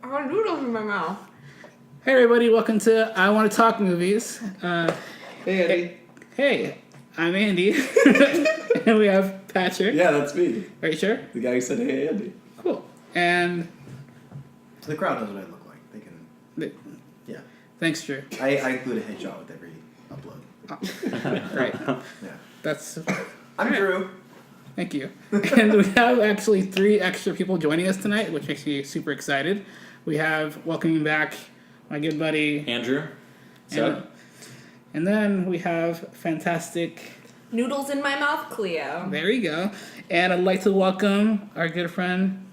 I got noodles in my mouth. Hey everybody, welcome to I Want to Talk Movies. Hey, Andy. Hey, I'm Andy. And we have Patrick. Yeah, that's me. Are you sure? The guy who said, hey, Andy. Cool. And So the crowd knows what I look like. They can. Yeah. thanks, Drew. I include a headshot with every upload. Right. Yeah. That's... I'm Drew. Thank you. And we have actually 3 extra people joining us tonight, which makes me super excited. We have, welcoming back, my good buddy... Andrew. And then we have fantastic... Noodles in my mouth, Cleo. There we go. And I'd like to welcome our good friend...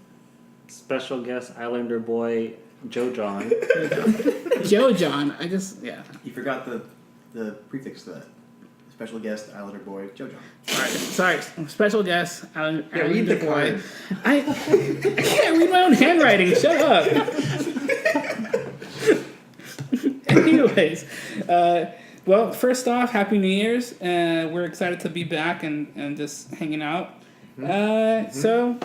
Special guest Islander boy Joe John. Joe John. You forgot the prefix to that. Special guest, Islander boy, Joe John. Sorry. Special guest, read the card. I can't read my own handwriting. Shut up. Anyways, well, first off, Happy New Year's. We're excited to be back and just hanging out. So,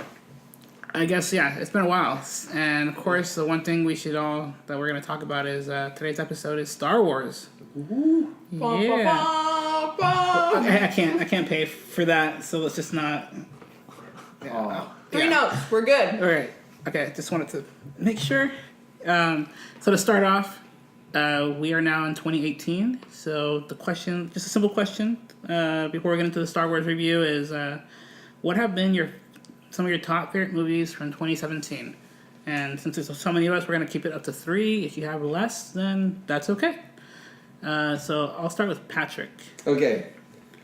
I guess, it's been a while. And, of course, the one thing that we're going to talk about is today's episode is Star Wars. Woo. Yeah. I can't pay for that, so let's just not. Three notes. We're good. All right. Okay. Just wanted to make sure. So to start off, we are now in 2018. So the question, just a simple question, before we get into the Star Wars review, is what have been some of your top favorite movies from 2017? And since there's so many of us, we're gonna keep it up to 3. If you have less, then that's okay. So I'll start with Patrick. Okay.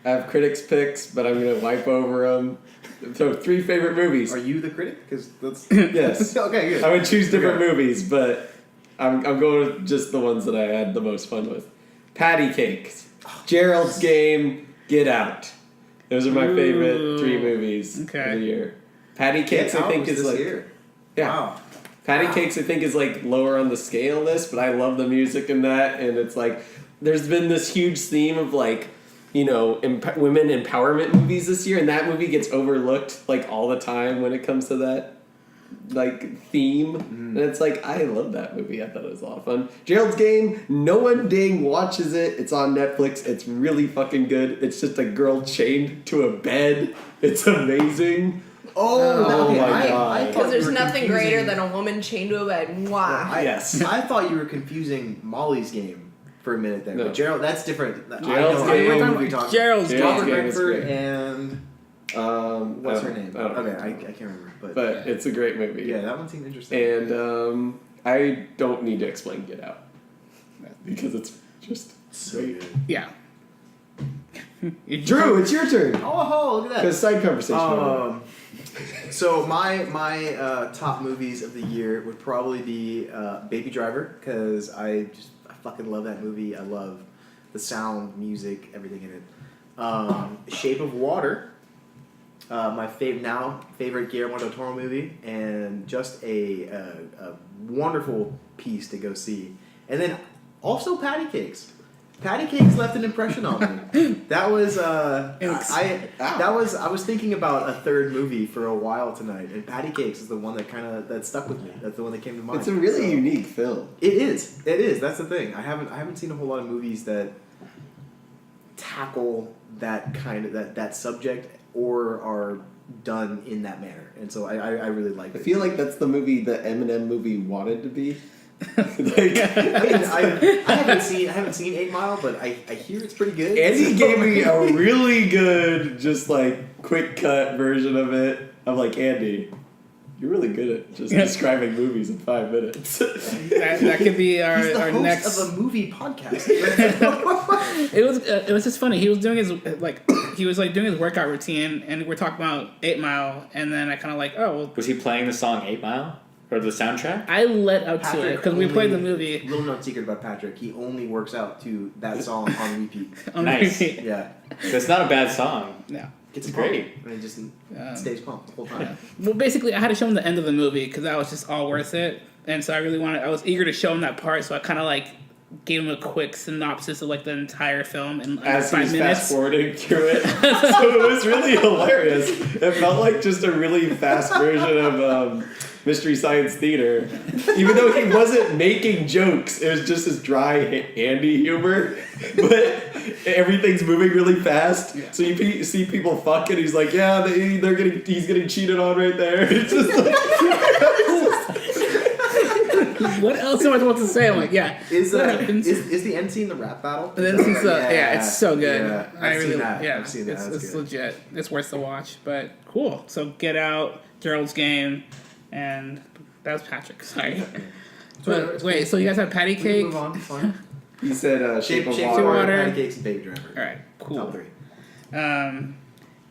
I have critics' picks, but I'm going to wipe over them. So, 3 favorite movies. Are you the critic? Because that's... Yes. Okay, good. I would choose different movies, but I'm going with just the ones that I had the most fun with. Patty Cakes, Gerald's Game, Get Out. Those are my favorite 3 movies of the year. Patty Cakes, I think, is like... Year. Yeah. Wow. Patty Cakes, I think, is like lower on the scale list, but I love the music in that, and it's like there's been this huge theme of like, women empowerment movies this year, and that movie gets overlooked like all the time when it comes to that like theme, and it's like I love that movie. I thought it was a lot of fun. Gerald's Game, no one dang watches it. It's on Netflix. It's really fucking good. It's just a girl chained to a bed. It's amazing. Oh my God. Because there's nothing greater than a woman chained to a bed. Mwah. Yes. I thought you were confusing Molly's Game for a minute there. No. But Gerald, that's different. Gerald's Game. I know what you're talking Gerald's about. Gerald's Robert Game is Redford great. and... what's her name? I don't Okay, know. I can't remember. But it's a great movie. Yeah, that one seemed interesting. And I don't need to explain Get Out. Because it's just so great. good. Yeah. Drew, it's your turn. Oh, look at that. Because side conversation. So my top movies of the year would probably be Baby Driver, because I fucking love that movie. I love the sound, music, everything in it. Shape of Water, my favorite Guillermo del Toro movie, and just a wonderful piece to go see. And then also Patty Cakes. Patty Cakes left an impression on me. That was I was thinking about a third movie for a while tonight, and Patty Cakes is the one that stuck with me. That's the one that came to mind. It's a really unique film. It is. That's the thing. I haven't seen a whole lot of movies that tackle that kind of that subject or are done in that manner, and so I really like it. I feel like that's the movie the Eminem movie wanted to be. I haven't seen 8 Mile, but I hear it's pretty good. Andy gave me a really good, just like quick cut version of it. I'm like, Andy, you're really good at just describing movies in 5 minutes. that could be our host next of a movie podcast. It was just funny. He was doing his doing his workout routine, and we're talking about 8 Mile, and then I kind of like, oh, well, Was he playing the song 8 Mile? Or the soundtrack? I let out to it because we played the movie. Little known secret about Patrick: he only works out to that song on repeat. Nice. Repeat. Yeah, It's not a bad song. No. it's great. and it just stays pumped the whole time. Yeah. Well, basically, I had to show him the end of the movie because that was just all worth it, and so I was eager to show him that part. So I kind of like gave him a quick synopsis of like the entire film in under As 5 he's minutes. fast forwarding through it. So it was really hilarious. It felt like just a really fast version of Mystery Science Theater. Even though he wasn't making jokes, it was just his dry Andy humor. But everything's moving really fast. Yeah. So you see people fucking, he's like, yeah, he's getting cheated on right there. It's just like... What else am I supposed to say? I'm like, yeah. Is that happens. the end scene the rap battle? Then it's Yeah. it's so good. Yeah, I I've really, seen that. yeah, I've seen that. That's it's good. legit. It's worth the watch. But cool. So Get Out, Gerald's Game, and that was Patrick. Sorry. But wait, so you guys have patty We can cake? move on. It's fine. He said Shape of Shape Water. Water. Patty Cakes and Baby Driver. All right, cool. Top 3.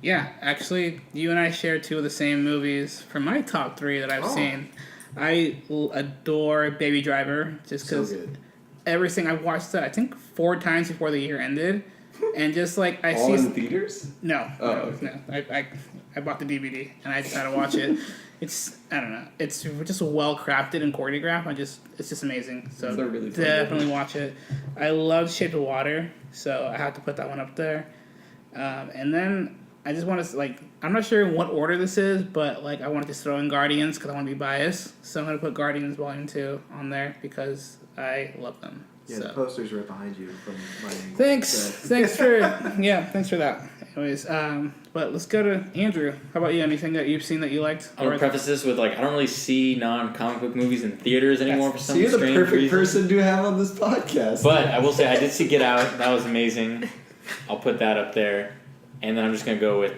Yeah, actually, you and I share 2 of the same movies from my top 3 that I've seen. I adore Baby Driver just So because good. everything I watched that I think 4 times before the year ended, and just like I All see in theaters? no, Oh, no, okay. no. I bought the DVD and I just had to watch it. It's I don't know. It's just well crafted and choreographed. It's just amazing. So It's a really fun definitely movie. watch it. I love Shape of Water, so I have to put that one up there. And then I just want to I'm not sure in what order this is, but like I wanted to throw in Guardians because I want to be biased. So I'm gonna put Guardians Volume 2 on there because I love them. Yeah, so. the poster's right behind you from my angle. Thanks. So- Thanks for that. Anyways, but let's go to Andrew. How about you? Anything that you've seen that you liked? I'm gonna preface this with I don't really see non-comic book movies in theaters anymore for So some you're the strange perfect reason. person to have on this podcast. But I will say I did see Get Out. That was amazing. I'll put that up there, and then I'm just gonna go with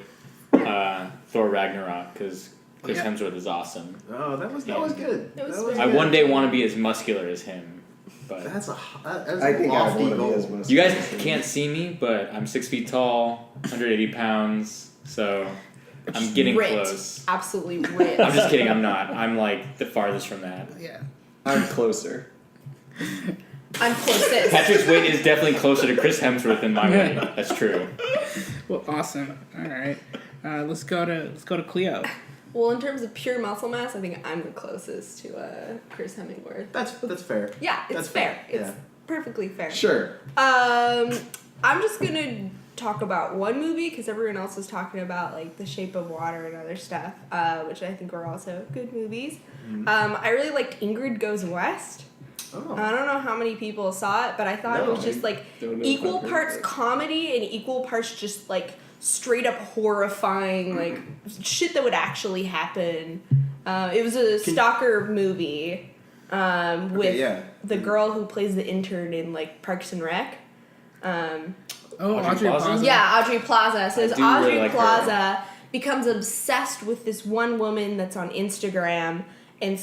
Thor Ragnarok because Chris Yeah. Hemsworth is awesome. Oh, that was Yeah. good. It was That very I good. one day want to be as muscular as him, but That's I a think I lofty want to goal. be as much. you guys can't see me, but I'm 6 feet tall, 180 pounds, so I'm getting Ripped. close. Absolutely ripped. I'm just kidding. I'm not. I'm like the farthest from that. Yeah. I'm closer. I'm closest. Patrick's weight is definitely closer to Chris Hemsworth than my weight. That's true. Well, awesome. All right. Let's go to Cleo. Well, in terms of pure muscle mass, I think I'm the closest to Chris Hemsworth. That's fair. Yeah, it's That's fair. fair, It's yeah. perfectly fair. Sure. I'm just gonna talk about one movie because everyone else is talking about like The Shape of Water and other stuff, which I think are also good movies. I really liked Ingrid Goes West. Oh. I don't know how many people saw it, but I thought it No, was just like don't know equal if I've heard parts of it. comedy and equal parts just like straight up horrifying like shit that would actually happen. It was a stalker movie with yeah. the girl who plays the intern in like Parks and Rec. Oh, Audrey Audrey Plaza? Plaza. Yeah, Audrey Plaza. So I it's do really Audrey like her. Plaza becomes obsessed with this one woman that's on Instagram and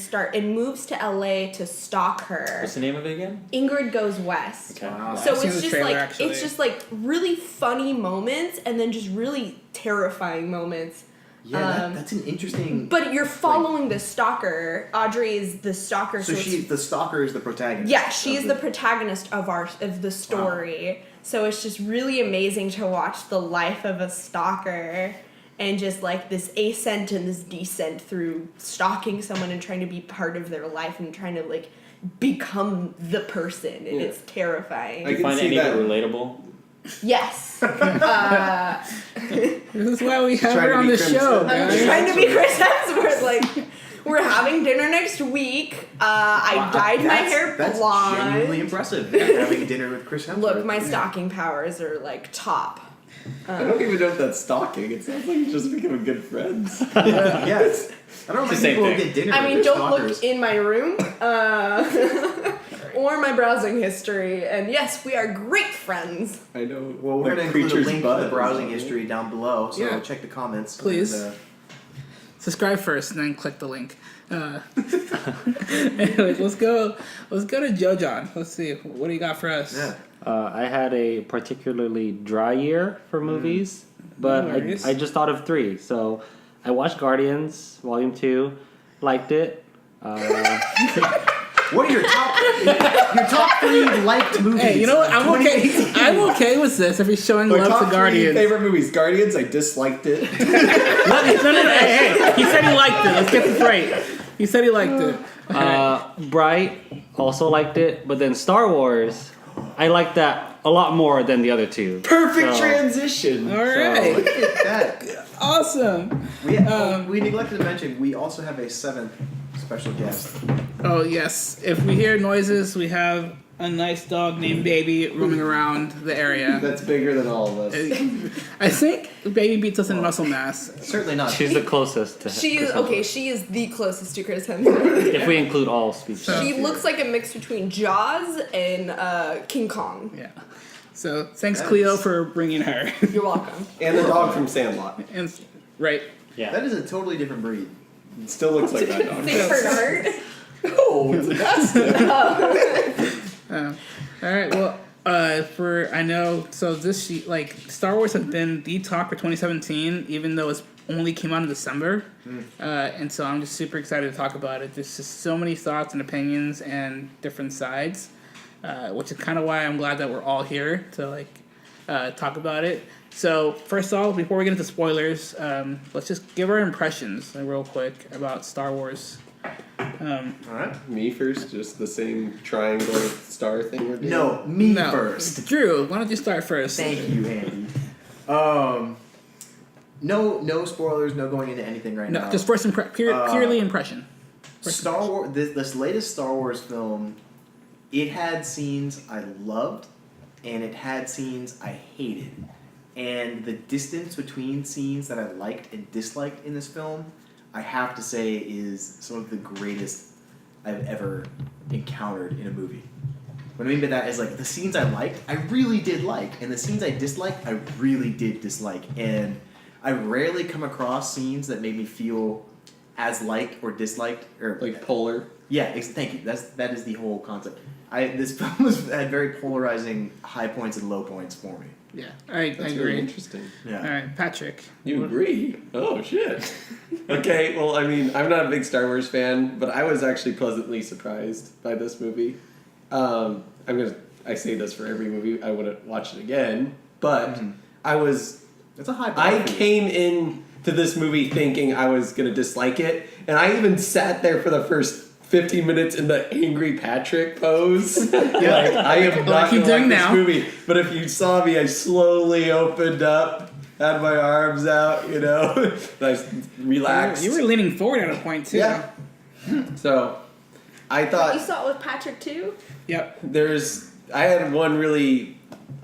moves to LA to stalk her. What's the name of it again? Ingrid Goes West. Okay. Wow. So I've seen it's the just trailer, like actually. it's just like really funny moments and then just really terrifying moments. Yeah, that's an interesting. But you're following the stalker. Audrey is the stalker. so it's- the stalker is the protagonist. yeah, she of is the protagonist of the story. So it's just really amazing to watch the life of a stalker and just like this ascent and this descent through stalking someone and trying to be part of their life and trying to like become the person, and Yeah. it's terrifying. I You can find see any of that. it relatable? Yes. This is why we have Trying her to on be the Chris show, Hemsworth. I'm guys. trying to be Chris Hemsworth. Like, we're having dinner next week. I dyed my hair That's blonde. genuinely impressive. Having dinner with Chris Hemsworth. Look, my stalking powers are like top. I don't even know if that's stalking. It sounds like you're just becoming good friends. Yes. I don't know It's if the people same will get dinner I with mean, their don't stalkers. look in my room or my browsing history. And yes, we are great friends. I know. Well, we're the going to include a creature's link to butt the is browsing on it. history down below, so Yeah. check the comments. Please. And, Subscribe first, and then click the link. Anyways, let's go to Jojon. Let's see, what do you got for us? yeah. I had a particularly dry year for movies, but No worries. I just thought of 3. So I watched Guardians Volume 2, liked it. What are your top 3 liked movies? Hey, you know what? I'm okay. 2018? I'm okay with this if he's showing My love top to 3 Guardians. favorite movies. Guardians, I disliked it. No. Hey, he said he liked it. Let's get this right. He said he liked it. Bright also liked it, but then Star Wars, I liked that a lot more than the other two. Perfect So- transition. All right. Look at that. Awesome. We neglected to mention we also have a 7th special guest. Oh, yes. If we hear noises, we have a nice dog named Baby roaming around the area. That's bigger than all of us. I think Baby beats us in muscle mass. Certainly not. She's the closest to She is Chris Hemsworth. okay. She is the closest to Chris Hemsworth. If we include all species. She looks like a mix between Jaws and King Kong. Yeah. So thanks, That Cleo, is- for bringing her. You're welcome. And the dog from Sandlot. And right. Yeah. That is a totally different breed. It still looks like that dog. Saint Bernard. Oh, it's a mastiff. All right. Well, I know. So like Star Wars has been the talk for 2017, even though it's only came out in December. And so I'm just super excited to talk about it. There's just so many thoughts and opinions and different sides, which is kind of why I'm glad that we're all here to talk about it. So first off, before we get into spoilers, let's just give our impressions real quick about Star Wars. Alright. Me first, just the same triangle star thing we're doing. No, me No. first. Drew, why don't you start first? Thank you, Andy. No spoilers, no going into anything right No, now. just first purely impression. Star Wars. This latest Star Wars film, it had scenes I loved, and it had scenes I hated, and the distance between scenes that I liked and disliked in this film, I have to say, is some of the greatest I've ever encountered in a movie. What I mean by that is, like, the scenes I liked, I really did like, and the scenes I disliked, I really did dislike, and I rarely come across scenes that made me feel as liked or disliked, or Like polar. yeah. Thank you. That is the whole concept. This film had very polarizing high points and low points for me. Yeah, I That's agree. really interesting. Yeah. All right, Patrick. You agree? Oh shit. Okay, well, I mean, I'm not a big Star Wars fan, but I was actually pleasantly surprised by this movie. I say this for every movie. I wouldn't watch it again, but It's a high bar. I came in to this movie thinking I was gonna dislike it, and I even sat there for the first 15 minutes in the angry Patrick pose. Like, I am not keep gonna doing like now. this movie. But if you saw me, I slowly opened up, had my arms out, and I relaxed. You were leaning forward at a point too. Yeah. So, I You thought saw it with Patrick too? Yep.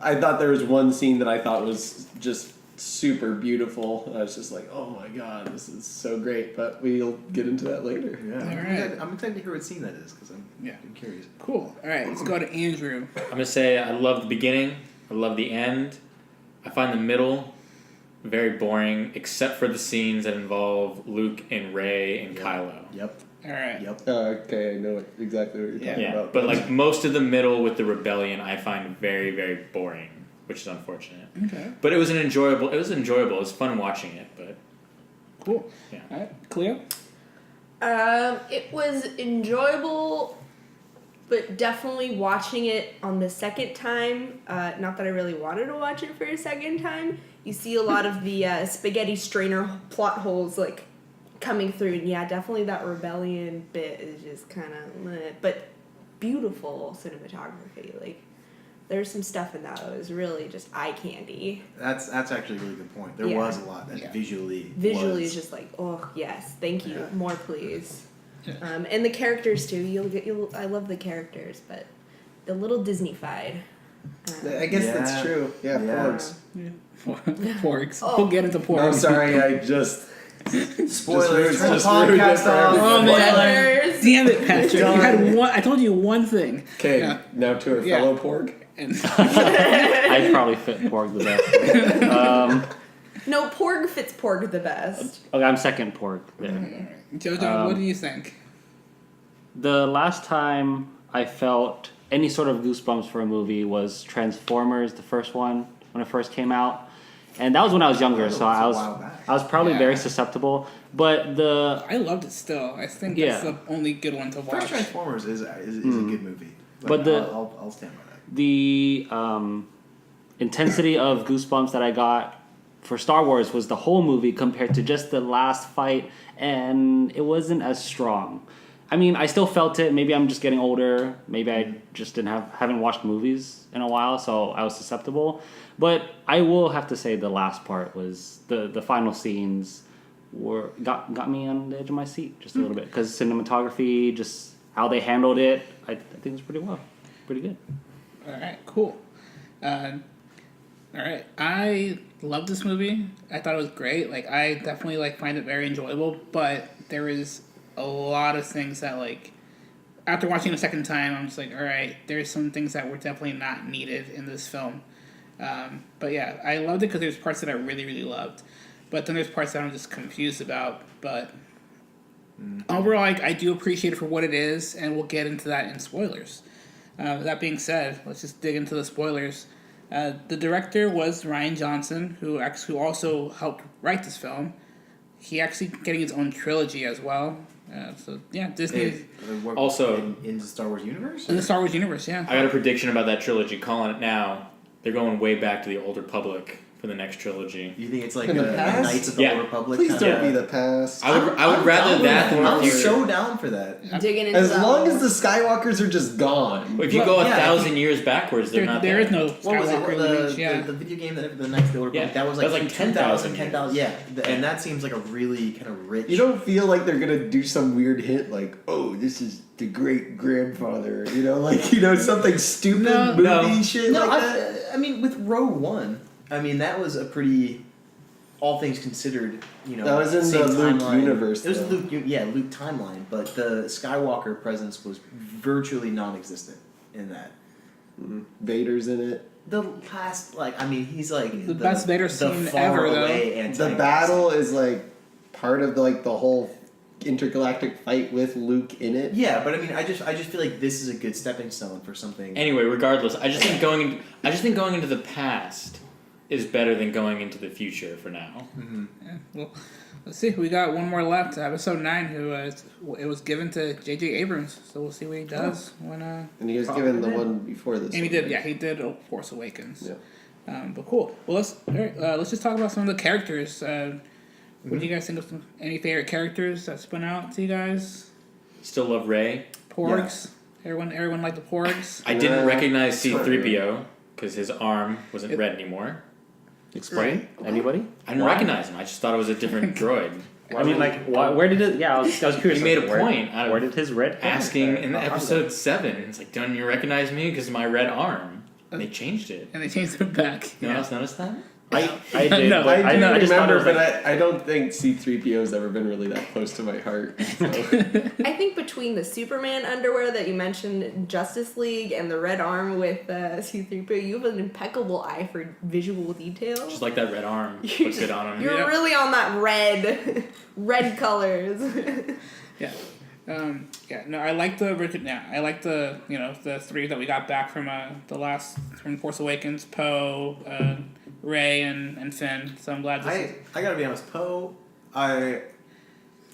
I thought there was one scene that I thought was just super beautiful. I was just like, oh my god, this is so great. But we'll get into that later. Yeah. Alright. I'm excited to hear what scene that is because I'm curious. Cool. All right, let's go to Andrew. I'm gonna say I love the beginning. I love the end. I find the middle very boring, except for the scenes that involve Luke and Rey and Kylo. Yep. All right. Yep. Okay, I know exactly what you're talking Yeah, about. but like most of the middle with the rebellion, I find very, very boring, which is unfortunate. Okay. But it was enjoyable. It was fun watching it. But Cool. Yeah. All right, Cleo. It was enjoyable, but definitely watching it on the second time. Not that I really wanted to watch it for a second time. You see a lot of the spaghetti strainer plot holes like coming through, and yeah, definitely that rebellion bit is just kind of, but beautiful cinematography. Like there's some stuff in that was really just eye candy. That's actually a really good point. There Yeah. was a lot that Yeah. visually Visually, was. it's just like, oh yes, thank you, Yeah. more please. Yeah. And the characters too. I love the characters, but the little Disney-fied. I guess that's Yeah. true. Yeah, Yeah. Forbes. Porgs. Oh. We'll get into porgs. I'm sorry, I just Spoilers. Turn the just ruined it podcast for off. Oh man. Spoilers. Damn it, Patrick! You Done. had one. I told you one thing. Okay, Yeah. now to our Yeah. fellow porg. And I'd probably fit Porg the best. No, Porg fits Porg the best. Okay, I'm second Porg there. Jojo, what do you think? The last time I felt any sort of goosebumps for a movie was Transformers, the first one, when it first came out. And that was when I was younger, so That's a I was while back. I was probably Yeah. very susceptible. But the I loved it still. I think Yeah. that's the only good one to watch. First Transformers is a good movie. But the- I'll stand by that. the intensity of goosebumps that I got for Star Wars was the whole movie compared to just the last fight, and it wasn't as strong. I mean, I still felt it. Maybe I'm just getting older. Maybe I just haven't watched movies in a while, so I was susceptible. But I will have to say the last part was the final scenes got me on the edge of my seat just a little bit, because cinematography, just how they handled it, I think it's pretty good. All right, cool. All right, I love this movie. I thought it was great. Like, I definitely like find it very enjoyable, but there is a lot of things that, like, after watching it a second time, I'm just like, all right, there's some things that were definitely not needed in this film. But yeah, I loved it because there's parts that I really, really loved. But then there's parts that I'm just confused about. But overall, I do appreciate it for what it is, and we'll get into that in spoilers. That being said, let's just dig into the spoilers. The director was Rian Johnson, who also helped write this film. He actually getting his own trilogy as well. So yeah, Disney Also in the Star Wars universe. in the Star Wars universe. Yeah, I got a prediction about that trilogy. Calling it now. They're going way back to the Old Republic for the next trilogy. You think it's like In the the past? Knights of the Yeah. Old Republic? Please kinda? don't be the past. I would rather down that with than I'm the future. so down for that. Digging into As that long one. as the Skywalkers are just gone. If you go Yeah, 1,000 years backwards, they're not there there. is no What was it? Skywalker lineage. Yeah, The video game that the Knights of the Old Republic. Yeah, That was that was like, like 10,000, 10,000 10,000. Yeah, and that seems like a really kind of rich. You don't feel like they're gonna do some weird hint like, oh, this is the great grandfather, something stupid No. movie No. shit No, like that. I mean, with Rogue One, I mean that was a pretty, all things considered, That was in same the Luke timeline. universe, It was though. Luke timeline, but the Skywalker presence was virtually non-existent in that. Vader's in it. The last, he's like The best Vader the scene far ever, though. away The antagonist. battle is like part of the whole intergalactic fight with Luke in it. Yeah, but I mean, I just feel like this is a good stepping stone for something. Anyway, regardless, I just think going into the past is better than going into the future for now. yeah. Well, let's see. We got one more left. Episode 9. It was given to J.J. Abrams, so we'll see what he does when. And he was given the one before this. And he one, did. right? Yeah, he did Force Awakens. Yeah. But cool. Well, let's just talk about some of the characters. What do you guys think of any favorite characters that spun out to you guys? Still love Rey. Porgs. Everyone liked the Porgs. I didn't Yeah. recognize Sorry. C-3PO because his arm wasn't red anymore. Explain. Anybody? I didn't recognize him. I just thought it was a different droid. I mean, like, where did it? Yeah, I was curious. He made a where, point out of Where did his red Asking in arm go? episode 7, it's like, don't you recognize me because of my red arm? And they changed it. And they changed it back. No one else noticed that? I did. No, but I do know, I just thought it remember, was but like, I don't think C-3PO's ever been really that close to my heart. So. I think between the Superman underwear that you mentioned in Justice League and the red arm with C-3PO, you have an impeccable eye for visual detail. Just like that red arm. Looks good on him. You're Yeah. really on that red colors. No, I like the the three that we got back from Force Awakens: Poe, Rey, and Finn. So I'm glad. I gotta be honest, Poe, I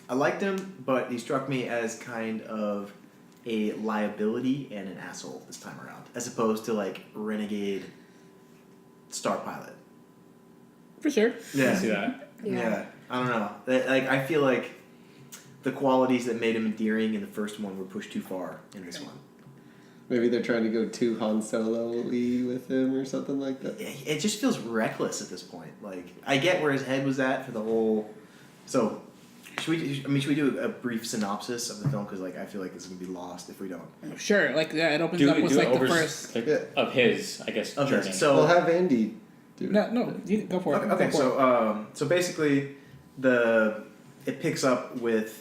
liked him, but he struck me as kind of a liability and an asshole this time around, as opposed to like renegade star pilot. for sure. I see that. Yeah. I don't know. I feel like the qualities that made him endearing in the first one were pushed too far in this one. Maybe they're trying to go too Han Solo-y with him or something like that. It just feels reckless at this point. Like, I get where his head was at for the whole. So, should we do a brief synopsis of the film? Because I feel like this is gonna be lost if we don't. Sure. It opens up with the first. Yeah. Of his, I guess, Okay, journey. so We'll have Andy do it. No, you go for it. Okay, Go for it. so basically, it picks up with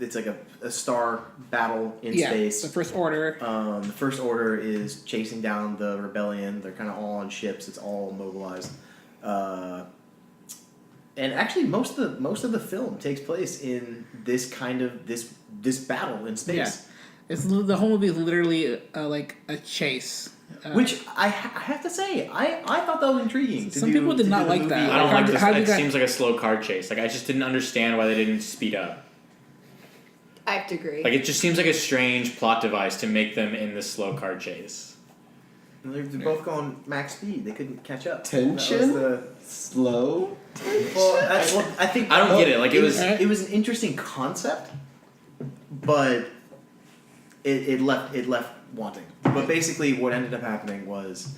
it's like a star battle in space. The First Order. The First Order is chasing down the rebellion. They're kind of all on ships. It's all mobilized, and actually most of the film takes place in this kind of this battle in space. Yeah. It's the whole movie is literally like a chase. Which I have to say, I thought that was intriguing. Some people did not like that. I don't How like do- this. how do It you guys- seems like a slow car chase. Like, I just didn't understand why they didn't speed up. I have to agree. Like, it just seems like a strange plot device to make them in this slow car chase. They're both going max speed. They couldn't catch up. Tension? That Slow? was I think I don't get it. Like, it was. It was an interesting concept, but it left wanting. But basically, what ended up happening was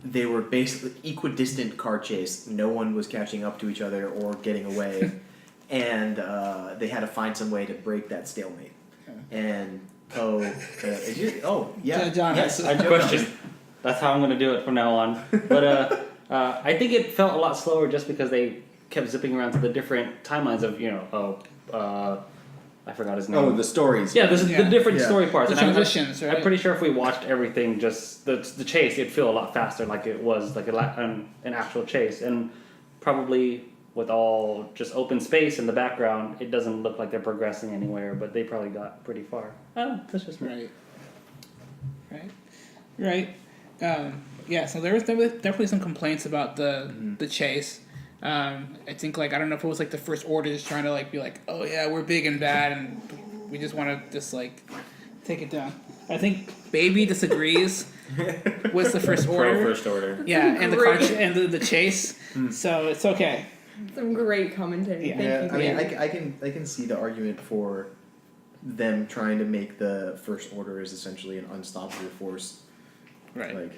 they were basically equidistant car chase. No one was catching up to each other or getting away, and they had to find some way to break that stalemate. And Poe, John, yes, I Question. That's how I'm going to do it from now on. But I think it felt a lot slower just because they kept zipping around to the different timelines of, I forgot his name. Oh, the stories. Yeah, the different Yeah. story parts. The And transitions, right? I'm pretty sure if we watched everything, just the chase, it'd feel a lot faster, like it was like an actual chase. And probably with all just open space in the background, it doesn't look like they're progressing anywhere, but they probably got pretty far. Oh, that's just me. Right. Yeah, so there was definitely some complaints about the chase. I think, like, I don't know if it was like the First Order just trying to like be like, oh yeah, we're big and bad and we just want to just like take it down. I think Baby disagrees with the First Order. Pro First Order. Yeah, and Great. the chase. So it's okay. Some great commentary. Yeah. Thank you. I mean, Dan. I can see the argument for them trying to make the First Order as essentially an unstoppable force. Right. Like,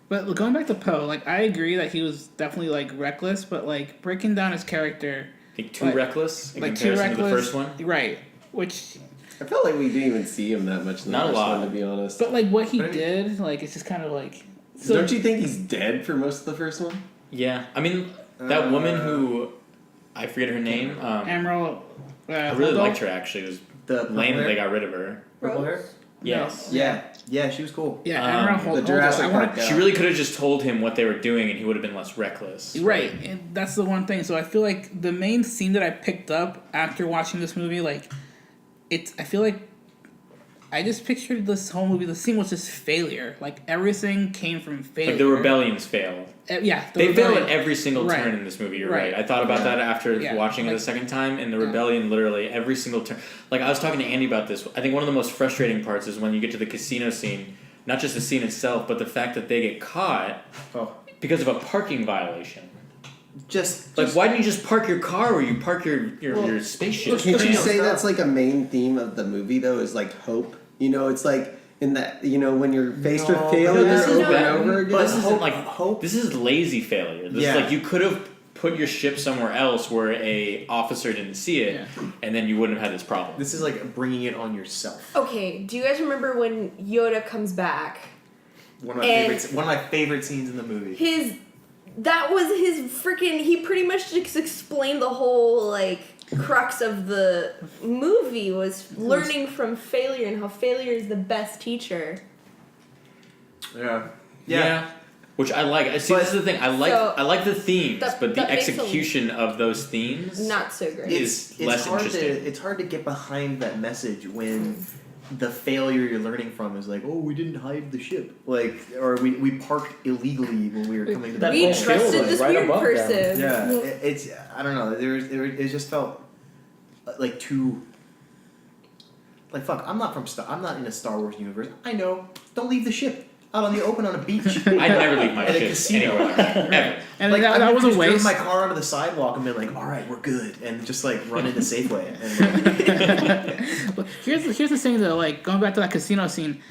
But going back to Poe, like, I agree that he was definitely like reckless, but like breaking down his character, I think too Like- reckless in like too comparison reckless. to the first one. Right. Which, I felt like we didn't even see him that much in the Not a first lot. one, to be honest. but like what he But I mean- did, like it's just kind of like. Don't you think he's dead for most of the first one? Yeah, I mean that woman who I forget her name. Emerald. I really Holdo? liked her actually. It was the lame that hair? they got rid of her. Purple hair? Yes. Yeah, she was cool. Yeah, Um, Emerald the Holdo. Jurassic I wanna- Park guy. She really could have just told him what they were doing, and he would have been less reckless. Right, and that's the one thing. So I feel like the main scene that I picked up after watching this movie, like, I feel like I just pictured this whole movie. The scene was just failure. Like everything came from failure. Like the rebellions failed. Yeah, the They fail rebellion. at every single Right. turn in this movie. You're Right. right. I thought about that after Yeah. watching it Like- the second time, and the Yeah. rebellion literally every single turn. Like I was talking to Andy about this. I think one of the most frustrating parts is when you get to the casino scene. Not just the scene itself, but the fact that they get caught Oh, because of a parking violation. just Like, why didn't you just park your car where you park your spaceship? Can't you no, say stop. that's like a main theme of the movie though? Is like hope. You know, it's like in that when you're faced with No, failure this is over and bad. over again. But this isn't like hope. this is lazy failure. This Yeah. is like you could have put your ship somewhere else where a officer didn't see it, and then you wouldn't have had this problem. This is like bringing it on yourself. Okay, do you guys remember when Yoda comes back? One of my And- favorite. One of my favorite scenes in the movie. That was his freaking. He pretty much just explained the whole like crux of the movie was learning from failure and how failure is the best teacher. Yeah. Which I like. See, But- this is the thing. I So, like the themes, that- but the that makes a- execution of those themes. Not so great. Is less hard interesting. it's hard to get behind that message when the failure you're learning from is like, oh, we didn't hide the ship, like, or we parked illegally when we were coming to That We whole trusted field was this right weird above them. person. Yeah, it's I don't know. It just felt like too. Like fuck, I'm not in a Star Wars universe. I know. Don't leave the ship out on the open on a beach. I'd never leave my At a ship casino. anywhere ever. And Like, that I've was a just driven waste. my car onto the sidewalk and been like, all right, we're good, and just like run into Safeway. And But here's the thing though, like going back to that casino scene,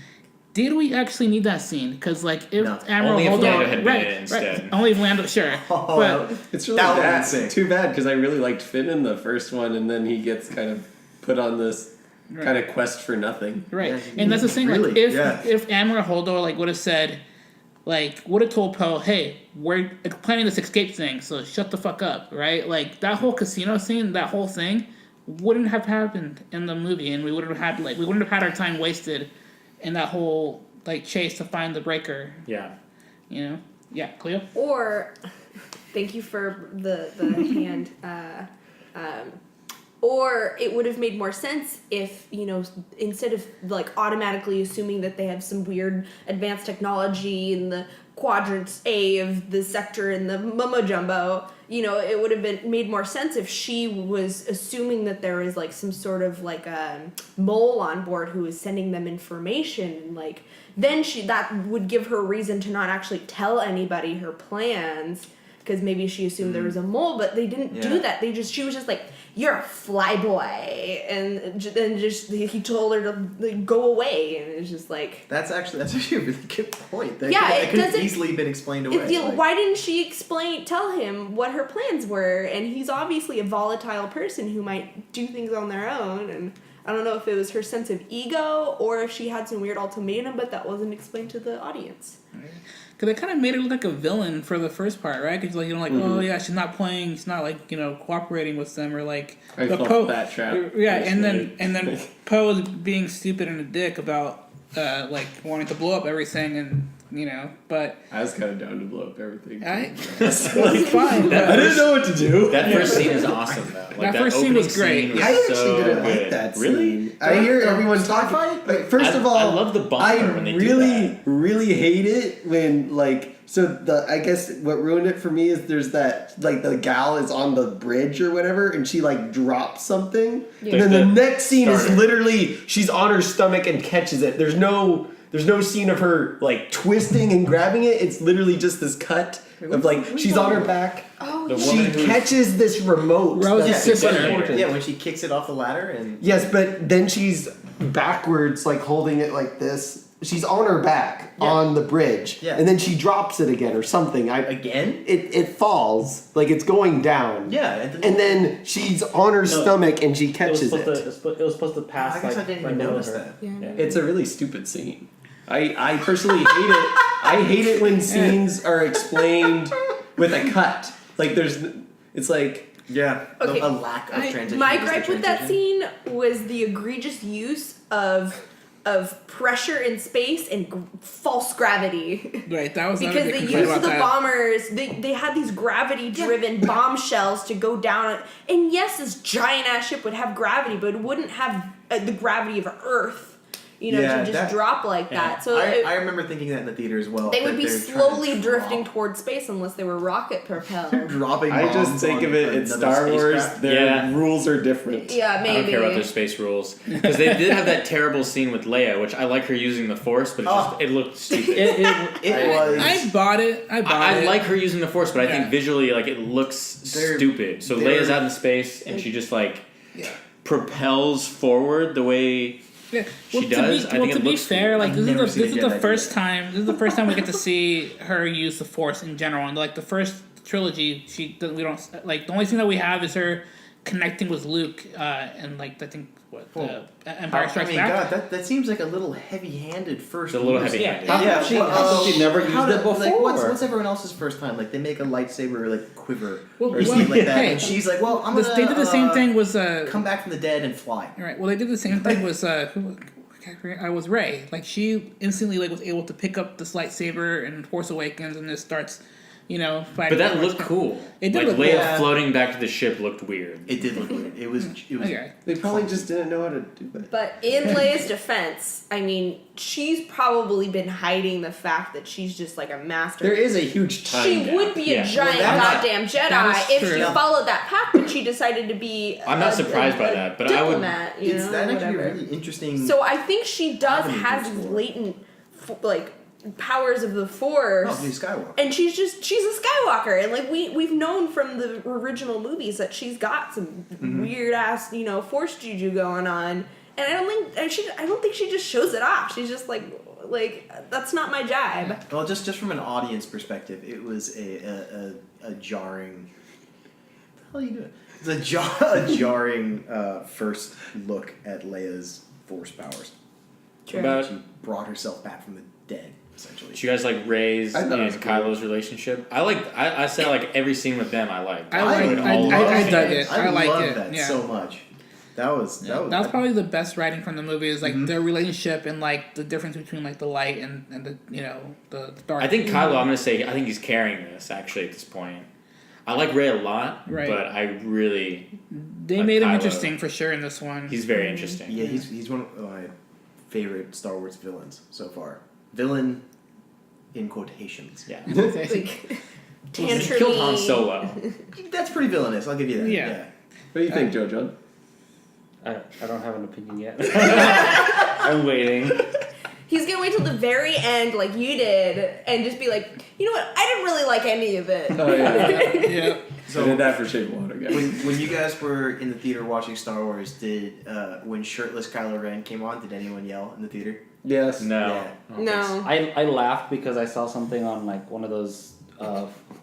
did we actually need that scene? Because like if No. Admiral Only if Holdo, Lando had been right, in it instead. right, only if Lando, sure, oh, but It's really That would've bad. been sick. Too bad because I really liked Finn in the first one, and then he gets kind of put on this kind of quest for nothing. right, Yeah, and that's the thing. Like really, if yeah. if Admiral Holdo like would have said, like would have told Poe, hey, we're planning this escape thing, so shut the fuck up, right? Like that whole casino scene, that whole thing, wouldn't have happened in the movie, and we wouldn't have had our time wasted in that whole like chase to find the breaker. Yeah. You know? Yeah, Cleo? Or, thank you for the hand. Or it would have made more sense if, instead of like automatically assuming that they have some weird advanced technology in the quadrant A of the sector in the mumbo jumbo, it would have been made more sense if she was assuming that there was like some sort of like a mole on board who was sending them information, and like then that would give her reason to not actually tell anybody her plans, because maybe she assumed there was a mole, but they didn't do Yeah. that. She was just like, "You're a flyboy," and then just he told her to like, go away, and it's just like. That's actually a really good point. That Yeah, could have doesn't- easily been explained away. Why didn't she tell him what her plans were? And he's obviously a volatile person who might do things on their own. And I don't know if it was her sense of ego or if she had some weird ultimatum, but that wasn't explained to the audience. Because they kind of made her look like a villain for the first part, right? Because like oh yeah, she's not playing, she's not like cooperating with them or like. I but fell for that trap. Yeah, and then Poe was being stupid and a dick about like wanting to blow up everything, and but I was kind of down to blow up everything. it's fine. That I didn't know what to do. That first scene is awesome though. Like, That first scene opening was great. was I actually so didn't good. like that Really? scene. I hear everyone Sci-fi? talking. Like, first of all, I love the bumper I when they do really, that. really hate it when I guess what ruined it for me is there's that like the gal is on the bridge or whatever and she like drops something Yeah. and then the next scene is starter. literally she's on her stomach and catches it. There's no scene of her like twisting and grabbing it. It's literally just this cut of like she's on her back. Oh, The yeah. woman She who's- catches this remote. Rose's that's sister. super important. Yeah, when she kicks it off the ladder and Yes, but then she's backwards, like holding it like this. She's on her back on the bridge, Yeah. and then she drops it again or something. again. It falls like it's going down. Yeah, and then she's on her stomach and she catches it. It was supposed to pass. I guess I didn't even notice that. Yeah. It's a really stupid scene. I personally hate it. I hate it when scenes are explained with a cut. Like it's like. Yeah, Okay. a lack of transition. My Just the gripe with that transition. scene was the egregious use of pressure in space and false gravity. Right, that was Because another the big use complaint of about the that. bombers, they had these gravity-driven bombshells to go down. And yes, this giant-ass ship would have gravity, but it wouldn't have the gravity of Earth, Yeah, to just that- drop like that. So I remember thinking that in the theater as well. they that would be they're trying to slowly drop- drifting towards space unless they were rocket-propelled. dropping. I just bombs think on of it in another Star Wars. spacecraft. Their Yeah. rules are different. Yeah, I maybe. don't care about their space rules because they did have that terrible scene with Leia, which I like her using the Force, but it looked stupid. It was. I bought it. I like her using the Force, but I think Yeah. visually, like it looks They're- stupid. So they're- Leia's out in space, and she just like Yeah. propels forward the way. Yeah. She Well, does? I think to it be looks fair, like I've this never is seen a the Jedi do first that. time. This is the first time we get to see her use the Force in general. And like the first trilogy, we don't like the only thing that we have is her connecting with Luke, and like I think Empire Strikes Back. God, that seems like a little heavy-handed first. It's a little use. heavy-handed. How Yeah, come she never used how it before? Like, what's everyone else's first time? Like they make a lightsaber like quiver Well, or something like that, hey, and she's like, "Well, I'm gonna." They did the same thing with Come back from the dead and fly. All right. Well, they did the same thing with I was Rey. Like she instantly like was able to pick up this lightsaber in Force Awakens and just starts, fighting. But that looked cool. It did like look Leia cool. floating back to the ship looked weird. It did look weird. It was. Okay. They probably just didn't know how to do that. But in Leia's defense, I mean, she's probably been hiding the fact that she's just like a master. There is a huge time She gap. would be a Yeah. giant Well, goddamn that Jedi is if true. she followed that path, but she decided to be. I'm not surprised by that, but I would- diplomat, you know, That actually whatever. really interesting. So I think she does Avenue have to these explore. latent, like, powers of the Force. oh, she's Skywalker. And she's a Skywalker, and like we've known from the original movies that she's got some weird ass Force juju going on, and I don't think she just shows it off. She's just like that's not my jibe. Well, just from an audience perspective, it was a jarring. What the hell are you doing? It's a jarring first look at Leia's Force powers. True. About She brought herself back from the dead, essentially. do you guys like Rey's I thought it and was cool. Kylo's relationship? I say like every scene with them I liked. I would dug it. I liked love it, that yeah. so much. That was That was probably the best writing from the movie is like their relationship and like the difference between like the light and the the dark. I think Kylo. I'm gonna say I think he's carrying this actually at this point. I like Rey a lot, Right. but I really they like made him Kylo. interesting for sure in this one. he's very interesting. Yeah, he's one of my favorite Star Wars villains so far. Villain in quotations. Yeah. Like He tantrum. killed Han Solo. That's pretty villainous. I'll give you that. Yeah. What do you think, Joe John? I don't have an opinion yet. I'm waiting. He's gonna wait till the very end, like you did, and just be like, you know what? I didn't really like any of it. Oh yeah. Yeah. So I did that for Shape of Water, guys. When you guys were in the theater watching Star Wars, did when shirtless Kylo Ren came on, did anyone yell in the theater? Yes. No. Yeah. I don't think so. No. I laughed because I saw something on like one of those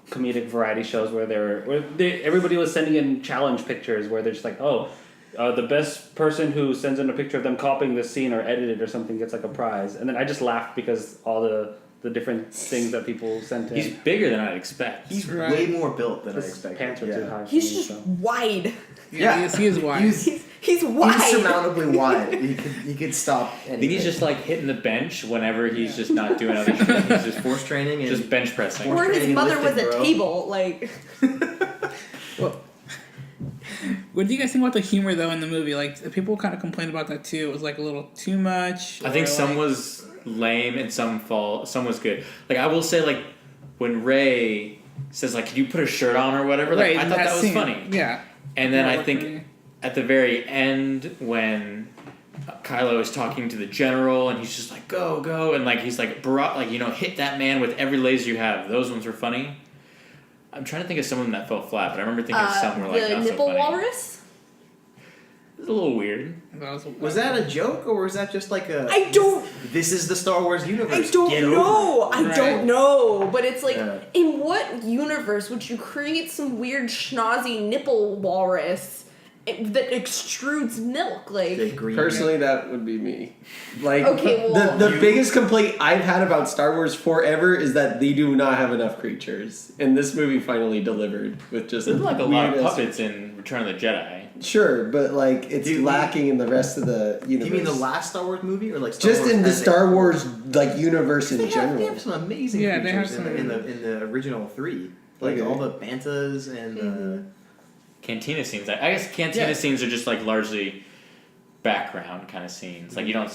comedic variety shows where everybody was sending in challenge pictures where they're just like, the best person who sends in a picture of them copying this scene or edited or something gets like a prize. And then I just laughed because all the different things that people sent in. He's bigger than I'd expect. He's Right. way more built than I His expected. pants were too high. For He's me, just so. wide. Yeah, he is wide. He's wide. Insurmountably wide. He could stop I anything. think he's just like hitting the bench whenever he's just not doing other shit. He's just force training and just bench pressing. Or his training, mother was lifting, a bro. table, like. What do you guys think about the humor though in the movie? Like people kind of complained about that too. It was like a little too much. I think or, some like- was lame and some was good. Like I will say, like when Ray says like, "Can you put a shirt on or whatever?" Like right, I thought that was scene. funny. Yeah. And then That I worked for me. think at the very end when Kylo is talking to the general and he's just like, "Go, go," and like he's like, hit that man with every laser you have. Those ones were funny. I'm trying to think of some of them that fell flat, but I remember thinking some were like the not nipple so funny. walrus? It was a little weird. Was that a joke or was that just like a? I don't. This is the Star Wars universe. I don't Get over know. it. I Right. don't know. But it's like, Yeah. in what universe would you create some weird schnozzy nipple walrus that extrudes milk? Like, The green. Personally, that would be me. Like, Okay, well- the biggest complaint I've had about Star Wars forever is that they do not have enough creatures. And this movie finally delivered with just There's like a lot of weirdest- puppets in Return of the Jedi. Sure, but like it's Dude, lacking in the rest of the Do universe. you mean the last Star Wars movie or like Star Just Wars in the as a- Star Wars like universe in They general. have some amazing Yeah, they have creatures some- in the original three. Like Okay. all the bantas and Cantina scenes. I guess cantina Yeah. scenes are just like largely background kind of scenes. Like you don't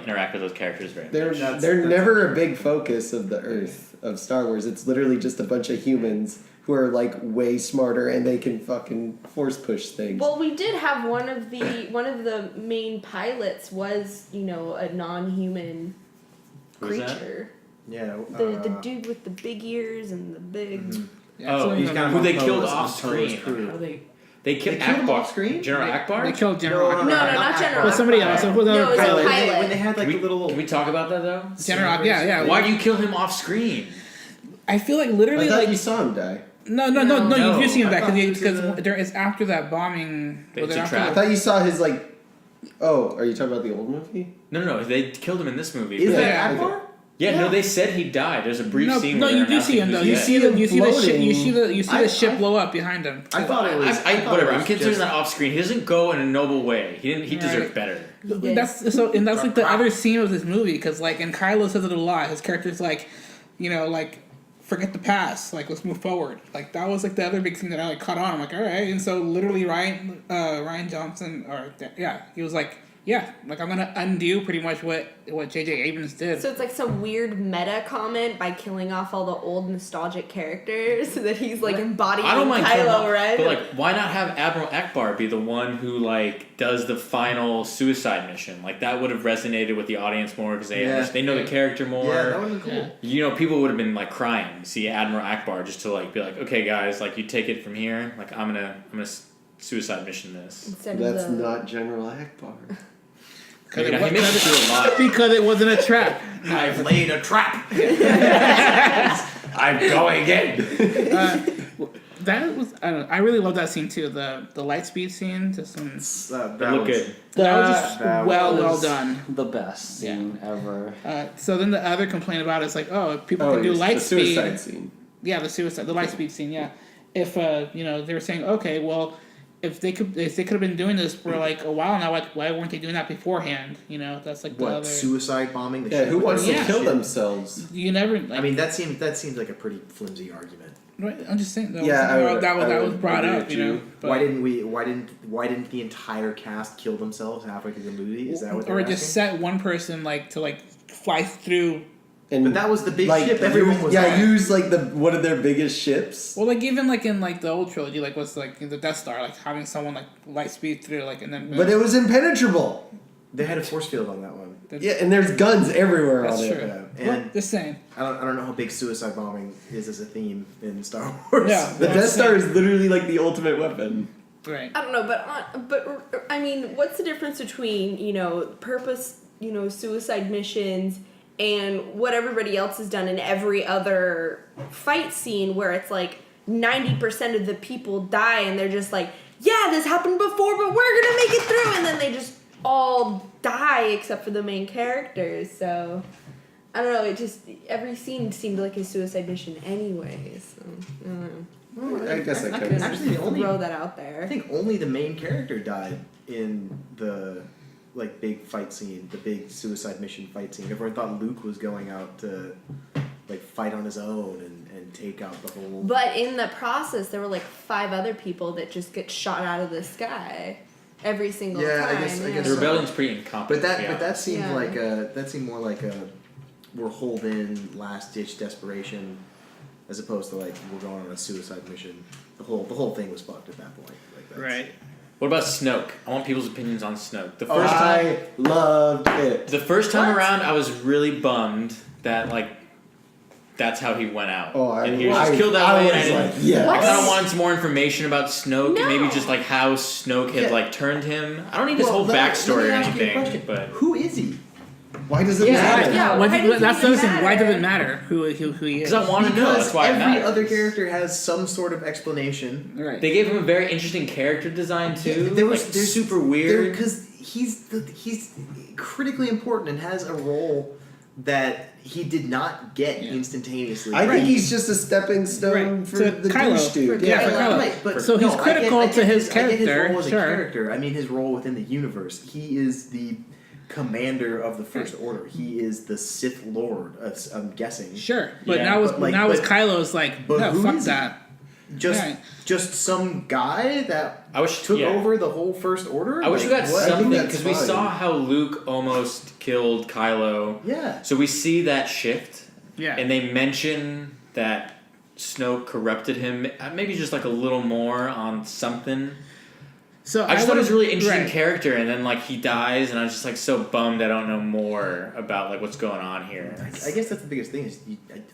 interact with those characters very much. They're That's never a big focus of the Earth of Star Wars. It's literally just a bunch of humans who are like way smarter and they can fucking force push things. well, we did have one of the main pilots was, a non-human Who's that? creature. yeah. The dude with the big ears and the big. Yeah, Oh, some of he's them- kind who of they on killed Poe's- off on Poe's screen. crew. How do they They killed killed him Akbar off screen? General Akbar? They killed General No, Akbar. No, not not General. Well, somebody else. It was No, another it was a pilot. pilot. When they had like Can we, the little. can we talk about that though? General, yeah. Why do you kill him off screen? I feel like I literally thought like you saw him die. no. No, You do see him I back thought he was because in the- there is after that bombing. It's was it a after trap. I the- thought you saw his like. Oh, are you talking about the old movie? No, they killed him in this movie. Is but- that Yeah. Akbar? Yeah, no, they said he died. There's a brief No, scene. no, where you they're do see him though. announcing You he's see dead. the you see the ship. You see floating. the ship blow up behind him. I thought it was. I thought whatever. it I'm was considering just- that off screen. He doesn't go in a noble way. He Right. deserved better. did. That's so, and that's like the other scene of this movie because like, and Kylo says it a lot. His character's like, like, forget the past. Like, let's move forward. Like that was like the other big thing that I like caught on. I'm like, all right. And so literally Ryan Johnson he was like, yeah, like I'm gonna undo pretty much what J.J. Abrams did. So it's like some weird meta comment by killing off all the old nostalgic characters that he's like embodying I don't mind killing Kylo him, Ren. but like, why not have Admiral Akbar be the one who like does the final suicide mission? Like that would have resonated with the audience more because they know the character more. Yeah, that would have been cool. Yeah. People would have been like crying to see Admiral Akbar just to like be like, okay, guys, like you take it from here. Like I'm gonna suicide mission this. Instead That's of the, not General Akbar. He misses through a lot. because it wasn't a trap. I've laid a trap. I'm going in. That was I really love that scene too. The light speed scene. Just some, They look good. that was just that well was- done. The best scene ever. So then the other complaint about it is like, oh, if people can do yes, light the speed. suicide scene. Yeah, the light speed scene. Yeah, if they were saying, okay, well, if they could have been doing this for like a while now, like why weren't they doing that beforehand? That's like the What other. suicide bombing? The Yeah, ship who with wants the- to Yeah. kill themselves? You never. Like, I mean, that seems like a pretty flimsy argument. right, I'm just saying. That Yeah, was, that was would brought agree up. with You know, you. but, Why didn't the entire cast kill themselves halfway through the movie? Is that what they're or asking? just set one person to fly through. And But that was the big like, ship everyone was on. use like one of their biggest ships. Well, like even like in like the old trilogy, like what's like the Death Star, like having someone like light speed through, like and then. But it was impenetrable. They had a force field on that one. Yeah, and there's guns everywhere That's on it. true. Yeah, Well, and just saying. I don't know how big suicide bombing is as a theme in Star Wars. Yeah. The Death Star is literally like the ultimate weapon. Right. I don't know, but I mean, what's the difference between purpose, suicide missions, and what everybody else has done in every other fight scene where it's like 90% of the people die and they're just like, yeah, this happened before, but we're gonna make it through, and then they just all die except for the main characters. So I don't know. It just every scene seemed like a suicide mission, anyways. So, I don't know. I guess I could. Actually, the only Throw that out there. I think only the main character died in the big fight scene, the big suicide mission fight scene. Everyone thought Luke was going out to fight on his own and take out the whole. But in the process, there were like 5 other people that just get shot out of the sky every single Yeah, time. I guess The so. rebellion's pretty incompetent. But that seemed Yeah. like that seemed more like a we're holed in, last ditch desperation, as opposed to we're going on a suicide mission. The whole thing was fucked at that point. That's, Right. What about Snoke? I want people's opinions on Snoke. The first time, I loved it. the first time What? around, I was really bummed that that's how he went out. Oh, and he was just killed that way. And I was didn't. like, yes. I kind of wanted some more information about Snoke and maybe No. just how Snoke had Yeah. turned him. I don't need his Well, whole let me backstory or ask you a anything, question. but Who is he? Why does it Yeah, matter? yeah. Why Why did- does it that's the even other thing. Why does matter? it matter who he is? because I want to know. That's why it every matters. other character has some sort of explanation. Right. They gave him a very interesting character design too. There's Super weird. because he's critically important and has a role that he did not get Yeah. instantaneously. I Right. think he's just a stepping stone Right. for To the Kylo. douche dude. Yeah, for Kylo. Right, but So he's I critical get to his I get his character, role as sure. a character. I mean his role within the universe. He is the commander of the First Order. He is the Sith Lord. I'm guessing. Sure, but Yeah, now was but now was but- Kylo's like, but no, who fuck is he? that. Just Right. just some guy that I wish took yeah. over the whole First Order. I wish we got what? I think something that's because we fine. saw how Luke almost killed Kylo. Yeah. So we see that shift, Yeah. and they mention that Snoke corrupted him. Maybe just a little more on something. So I just thought he was a really would've- interesting right. character, and then he dies, and I was just so bummed I don't know more about what's going on here. I guess that's the biggest thing is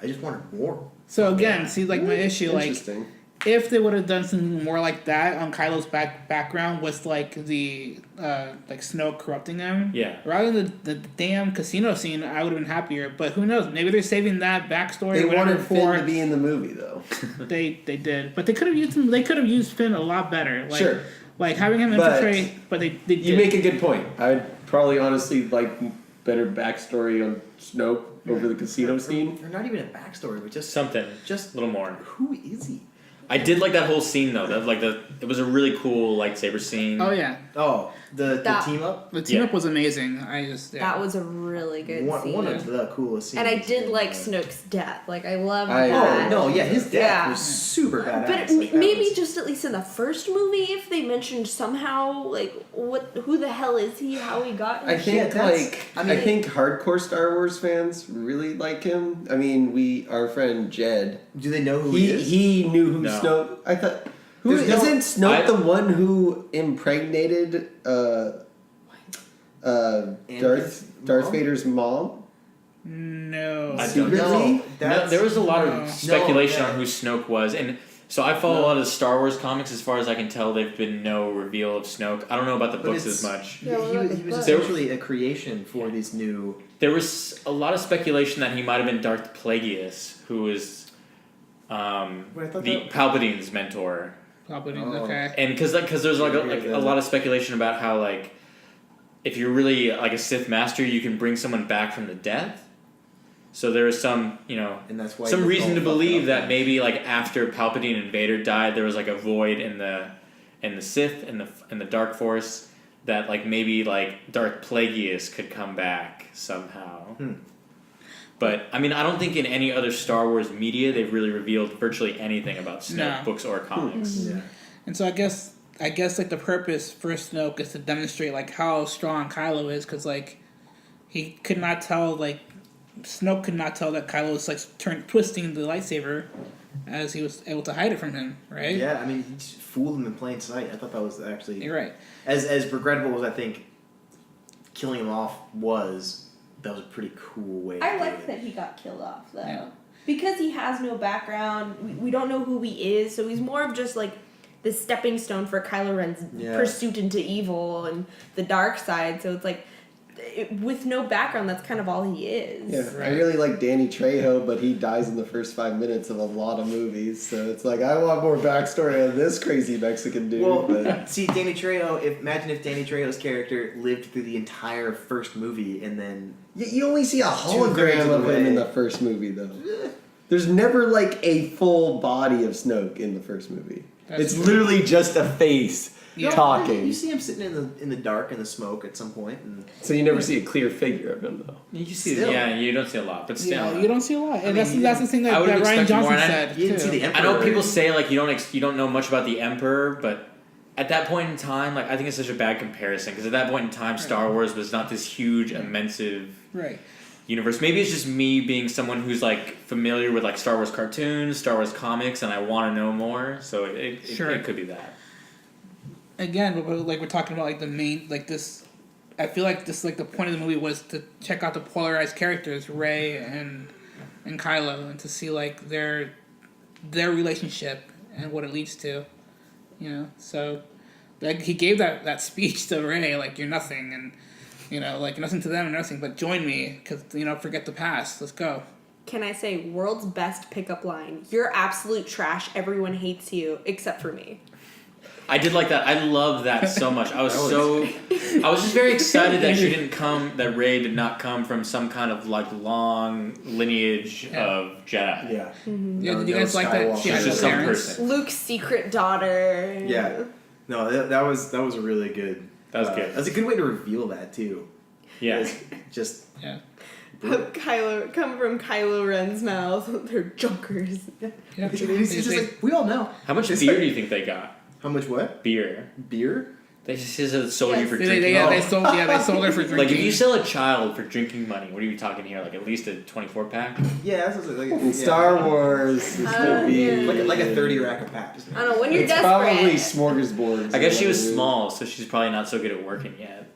I just wanted more. So again, see, my issue, Interesting. if they would have done something more like that on Kylo's background with the Snoke corrupting him, Yeah. rather than the damn casino scene, I would have been happier. But who knows? Maybe they're saving that backstory. They or whatever wanted Finn to be in the movie, though. They did, but they could have used him. They could have used Finn a lot better. Sure. Like having him But infiltrate, but they did. You make a good point. I'd probably honestly like better backstory on Snoke over the casino scene. Or not even a backstory, but just Something. just A little more. who is he? I did like that whole scene though. That it was a really cool lightsaber scene. Oh yeah, Oh, the That- team up. the team Yeah. up was amazing. I just That was a really good scene. One of the coolest scenes. And I did in, like Snoke's death. I loved I- that. Oh no, yeah, his death Yeah. was super badass. But Like, that maybe was- just at least in the first movie, if they mentioned somehow who the hell is he, how he got I here. think Yeah, that's- I I mean- think hardcore Star Wars fans really like him. I mean, our friend Jed, do they know who he is? he knew who No. Snoke. I thought There's no- isn't Snoke I- the one who impregnated Darth mom? Vader's mom? no. I don't Secretly? know. No, that's- there was a lot No. of speculation No, on who Snoke was, and so I follow a lot of the Star Wars comics. As far as I can tell, there've been no reveal of Snoke. I don't know about the But books it's- as much. Yeah, he what was, about he the was book? essentially a creation for these new. There was a lot of speculation that he might have been Darth Plagueis, who was Wait, I thought the that- Palpatine's mentor. Probably Oh. okay. And because there's a lot of speculation about how if you're really a Sith master, you can bring someone back from the dead. So there is some And that's why some he was reason all to fucked believe up. that maybe after Palpatine and Vader died, there was a void in the Sith and the Dark Force that maybe Darth Plagueis could come back somehow. But I mean, I don't think in any other Star Wars media they've really revealed virtually anything about Snoke, No. books or comics. Yeah. And so I guess the purpose for Snoke is to demonstrate how strong Kylo is, because he could not tell Snoke could not tell that Kylo was twisting the lightsaber, as he was able to hide it from him, right? Yeah, I mean, he just fooled him in plain sight. I thought that was actually You're right. as regrettable as I think killing him off that was a pretty cool way. I to do like it. that he got killed off though, Yeah. because he has no background. We don't know who he is, so he's more of just like the stepping stone for Kylo Ren's pursuit into evil and the dark side. So it's like, with no background, that's kind of all he is. Yeah, I really like Danny Trejo, but he dies in the first 5 minutes of a lot of movies. So it's like, I want more backstory on this crazy Mexican dude. Well, but see, Danny Trejo. Imagine if Danny Trejo's character lived through the entire first movie, and then you only see a Two-thirds hologram of of the him in way. the first movie, though. There's never like a full body of Snoke in the first movie. That's It's true. literally just a face talking. You see him sitting in the dark in the smoke at some point, and So you never see a clear figure of him, though. You see, Still. yeah, you don't see a lot, but still. Yeah, you don't see a lot, and mean, that's the thing that, I would've that Ryan expected more, Johnson and I- said you didn't too. see the Emperor. I know people say like you don't know much about the Emperor, but at that point in time, like I think it's such a bad comparison because at that point in time, Star Wars was not this huge, immense Right. universe. Maybe it's just me being someone who's like familiar with like Star Wars cartoons, Star Wars comics, and I want to know more. So it could be that. Again, but like we're talking about like the main like this. I feel like this like the point of the movie was to check out the polarized characters, Rey and Kylo, and to see like their relationship and what it leads to. You know, so like he gave that speech to Rey, like you're nothing, and you know, like nothing to them and nothing, but join me because you know, forget the past. Let's go. Can I say world's best pickup line? You're absolute trash. Everyone hates you except for me. I did like that. I love that so much. I was just very excited that Rey did not come from some kind of like long lineage of Jedi. Yeah. Yeah, did you guys like that? Skywalker. She had She's no just some parents. person. Luke's secret daughter. Yeah. No, that was a really good. That was good. That's a good way to reveal that too. Yeah. It's just Yeah. Kylo come from Kylo Ren's mouth. They're junkers. Yeah. it's just like we all know. How much It's beer like- do you think they got? How much what? Beer. Beer? They just sold you Yes. for They drinking. they sold her for drinking. Like if you sell a child for drinking money, what are you talking here? Like at least a 24-pack? Yeah, that's what like In Star Wars, it's gonna be yeah. like a 30 rack of packs. I don't know, when you're it's desperate. probably smorgasbords. I guess she was Whatever. small, so she's probably not so good at working yet.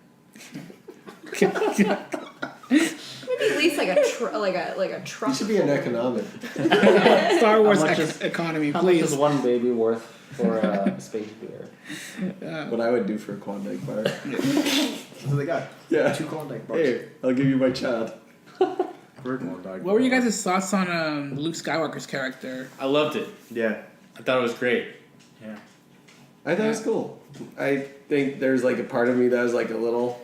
Maybe at least like a truck. You should be an economic. Star Wars How much is- economy, How much please. is one baby worth for space beer? What I would do for a Klondike bar. That's what they got. Yeah. 2 Klondike bars. Hey, I'll give you my child. For a Klondike What were you bar. guys' thoughts on Luke Skywalker's character? I loved it. Yeah. I thought it was great. Yeah. I thought it was cool. I think there's like a part of me that was like a little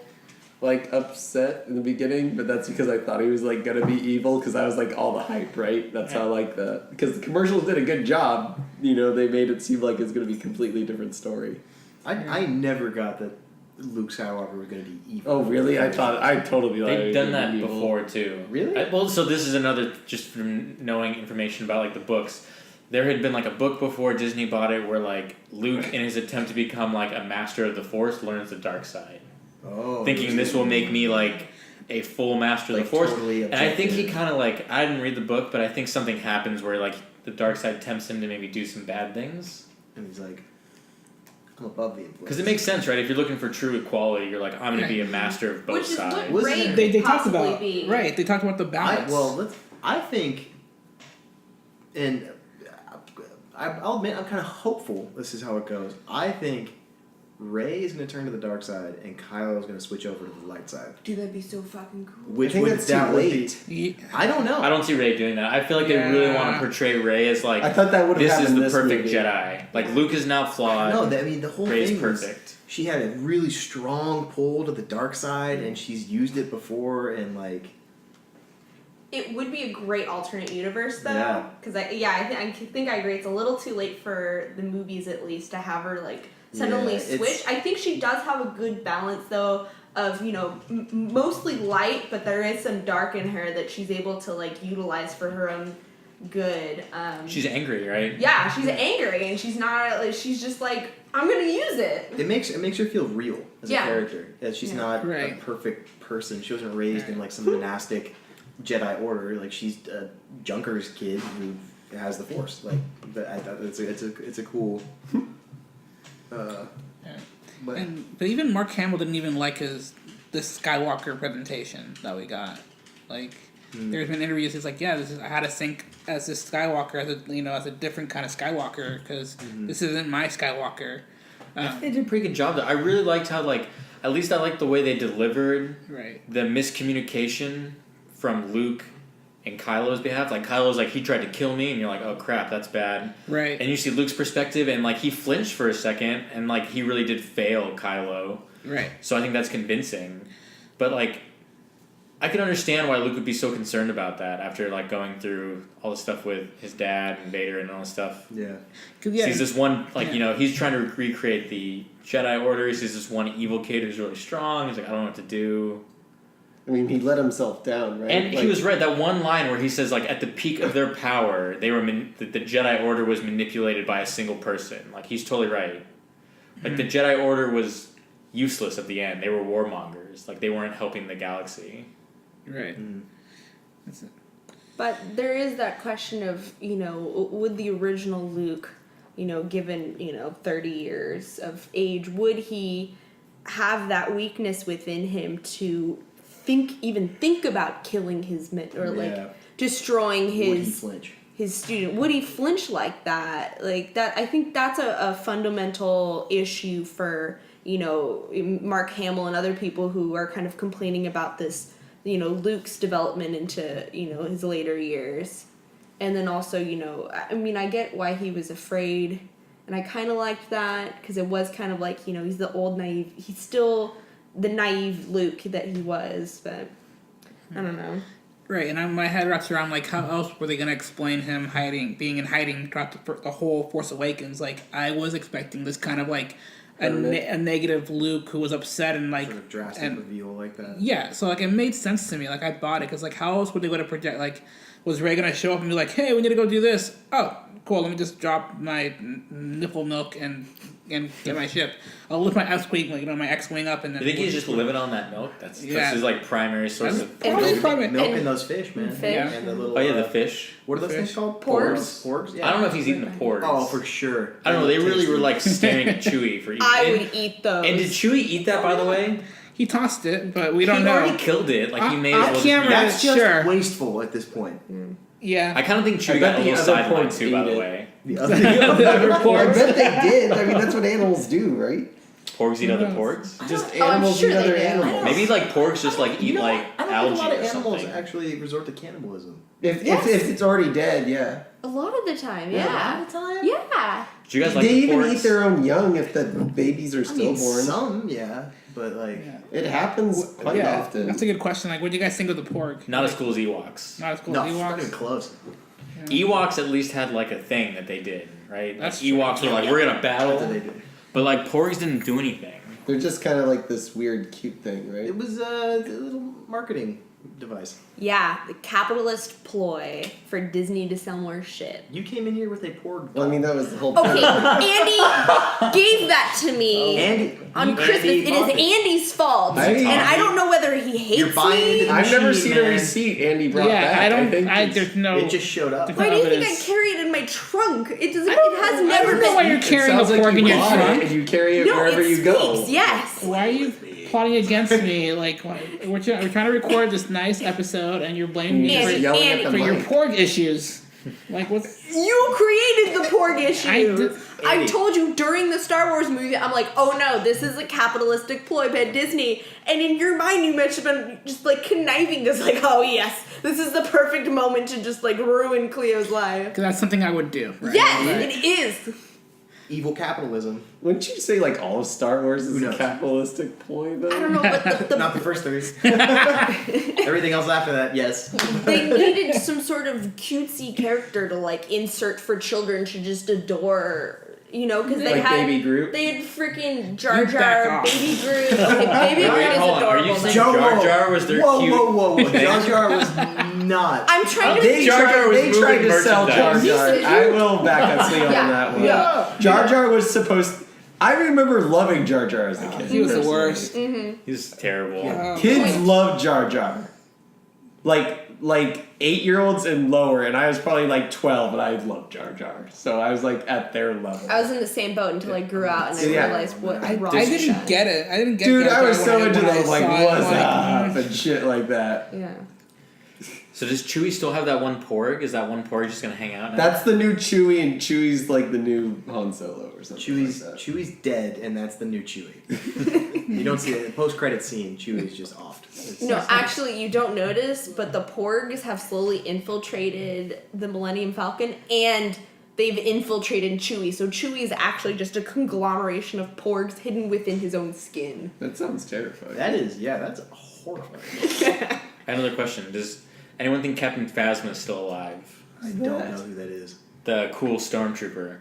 like upset in the beginning, but that's because I thought he was like gonna be evil because I was like all the hype, right? That's how like because the commercials did a good job. You know, they made it seem like it's gonna be a completely different story. I never got that Luke Skywalker was going to be evil. Oh really? I totally thought They've it was done gonna that be evil. before too. Really? Well, so this is another just from knowing information about like the books. There had been like a book before Disney bought it where like Luke in his attempt to become like a master of the Force learns the dark side. Oh. Thinking this will make me like a full master of Like, the Force. totally And I think he objective. kind of like I didn't read the book, but I think something happens where like the dark side tempts him to maybe do some bad things. And he's like, I'm above the influence. Because it makes sense, right? If you're looking for true equality, you're like, I'm going to be a master of both Which is sides. what Wasn't Rey it- They could talked possibly about be. right. They talked about the balance. I think, and I'll admit I'm kind of hopeful this is how it goes. I think Rey is going to turn to the dark side and Kylo is going to switch over to the light side. Dude, that'd be so fucking cool. Which I think would that's too that would be? late. Ye- I don't know. I don't see Rey doing that. I feel like they really want to portray Rey as like, I thought that would have this is happened the this perfect movie. Jedi. Like, Luke is now flawed. No, I mean the whole Rey's thing was perfect. she had a really strong pull to the dark side, and she's used it before, and like It would be a great alternate universe, though. Yeah. Because I think I agree. It's a little too late for the movies, at least, to have her like suddenly Yeah, it's- switch. I think she does have a good balance, though, of mostly light, but there is some dark in her that she's able to like utilize for her own good. She's angry, right? Yeah, she's angry, and she's not. Like, she's just like, I'm gonna use it. it makes her feel real as Yeah. a character. That she's Yeah. not Right. a perfect person. She wasn't raised in like some monastic Jedi order. Like she's a Junker's kid who has the Force. Like it's a cool. Yeah. But But even Mark Hamill didn't even like this Skywalker presentation that we got. Like, there's been interviews. He's like, yeah, I had to think as this Skywalker, as a different kind of Skywalker, because this isn't my Skywalker. They did a pretty good job. I really liked how, like, at least I liked the way they delivered the miscommunication from Luke and Kylo's behalf. Like, Kylo's like, he tried to kill me, and you're like, oh crap, that's bad. Right. And you see Luke's perspective, and like, he flinched for a second, and like, he really did fail Kylo. Right. So I think that's convincing. But like, I can understand why Luke would be so concerned about that after like going through all the stuff with his dad and Vader and all this stuff. Yeah. Sees this one, like, you know, he's trying to recreate the Jedi Order. He sees this one evil kid who's really strong. He's like, I don't know what to do. I mean, he let himself down, right? And he was right. That one line where he says, like, at the peak of their power, they were the Jedi Order was manipulated by a single person. Like, he's totally right. Like, the Jedi Order was useless at the end. They were warmongers. Like, they weren't helping the galaxy. Right. That's it. But there is that question of, you know, would the original Luke, you know, given, 30 years of age, would he have that weakness within him to even think about killing his men or like destroying Would he his flinch? his student? Would he flinch like that? Like that, I think that's a fundamental issue for, Mark Hamill and other people who are kind of complaining about this, Luke's development into, his later years. And then also, I get why he was afraid, and I kind of liked that because it was kind of like, he's the old naive, he's still the naive Luke that he was, but I don't know. Right, and my head wraps around, like, how else were they going to explain him being in hiding throughout the whole Force Awakens? Like, I was expecting this kind of, like, a negative Luke who was upset and, like... Sort of drastic reveal like that. Yeah, so, like, it made sense to me. Like, I bought it, because, like, how else were they going to project, like, was Rey going to show up and be like, hey, we need to go do this? Oh, cool, let me just drop my nipple milk and get my ship. I'll lift my X-Wing, my X-Wing up and then... You think he's just living on that milk? That's his, like, primary source of... Milk and those fish, man. Fish. Yeah. And the little, the fish. What are those things called? Porgs. Porgs? Yeah. I don't know if he's eating the porgs. Oh, for sure. I don't know, they really were, like, staring at Chewie for eating I would eat those. And did Chewie eat that, by the way? He tossed it, but we don't know. He already killed it. Like, he may as well... camera, That's just sure. wasteful at this point. Yeah. I kind of think Chewie got a little sidelined, too, by the way. The other I bet they did. I mean, that's what animals do, right? Porgs eat other porgs? Just I'm animals sure eat they other do. animals. Maybe, like, porgs just, like, eat, like, I don't algae think a lot of or animals something. actually resort to cannibalism. If Yes. it's already dead, yeah. A lot of the time, Yeah. yeah. A lot of the time? Yeah. Do you guys like They the even porgs? eat their own young if the babies are I mean, stillborn. some, yeah. But, like... Yeah. It happens quite Yeah, often. that's a good question. Like, what do you guys think of the pork? Not as cool as Ewoks. Not as cool No, as not even Ewoks? close. Ewoks at least had, like, a thing that they did, right? That's Like, Ewoks were like, we're gonna What did they battle. do? But, like, porgs didn't do anything. They're just kind of like this weird, cute thing, right? It was a little marketing device. Yeah, the capitalist ploy for Disney to sell more shit. You came in here with a porg. Well, I mean, that was the whole Okay, point. Andy gave that to me Andy, on Christmas. It is Andy's fault, I- and I don't know whether he hates You're buying me. into the I've never machine, seen a man. receipt Andy brought Yeah, back. I don't. think it's- there's no. It just showed up. Why do you think I evidence. carry it in my trunk? It doesn't. I It has don't never know why been. you're It carrying a sounds like pork you in your bought it trunk. and you carry it No, wherever it you speaks. go. Yes. Why are you plotting against me? Like, we're trying to record this nice episode, and you're blaming me Andy, yelling at Andy, the for your mic. pork issues. Like, what's... You created the porg issue. I Andy. told you during the Star Wars movie, I'm like, oh no, this is a capitalistic ploy by Disney. And in your mind, you must have been just like conniving this, like, oh yes, this is the perfect moment to just like ruin Cleo's life. Because that's something I would do. Right? Yes, Right. it is. Evil capitalism. Wouldn't you say like all of Star Wars is Who a knows? capitalistic ploy though? I don't know, but Not the first three. Everything else after that, yes. they needed some sort of cutesy character to like insert for children to just adore. Because they Like had Baby Groot? They had freaking Jar You back Jar, off. Baby Groot. Okay, Baby Groot is hold on, are you adorable. saying though. Jar Jar was their whoa, cute whoa, whoa, whoa. thing? Jar Jar was not. I'm trying to. They Jar Jar tried, was they tried moving to sell Jar merchandise. Jar. I will back up Cleo on Yeah. that one. Yeah. Jar Jar was supposed. I remember loving Jar Jar as a kid. He was the personally. worst. Mm-hmm. He's terrible. Oh. Kids love Jar Jar. Like like 8-year-olds and lower, and I was probably like 12, and I loved Jar Jar. So I was like at their level. I was in the same boat until I grew out and I Yeah. realized what I Ross didn't done. get it. I didn't get Dude, Jar I Jar was so when into when them, like, saw it, what's like, up, and shit like that. Yeah. So does Chewie still have that one Porg? Is that one Porg just gonna hang out now? That's the new Chewie, and Chewie's like the new Han Solo or something. Chewie's like that. Chewie's dead, and that's the new Chewie. You don't see it. Post-credit scene, Chewie's just offed. No, actually, you don't notice, but the Porgs have slowly infiltrated the Millennium Falcon, and they've infiltrated Chewie. So Chewie is actually just a conglomeration of Porgs hidden within his own skin. That sounds terrifying. That's horrifying. Another question: does anyone think Captain Phasma is still alive? I don't know who that is. The cool stormtrooper.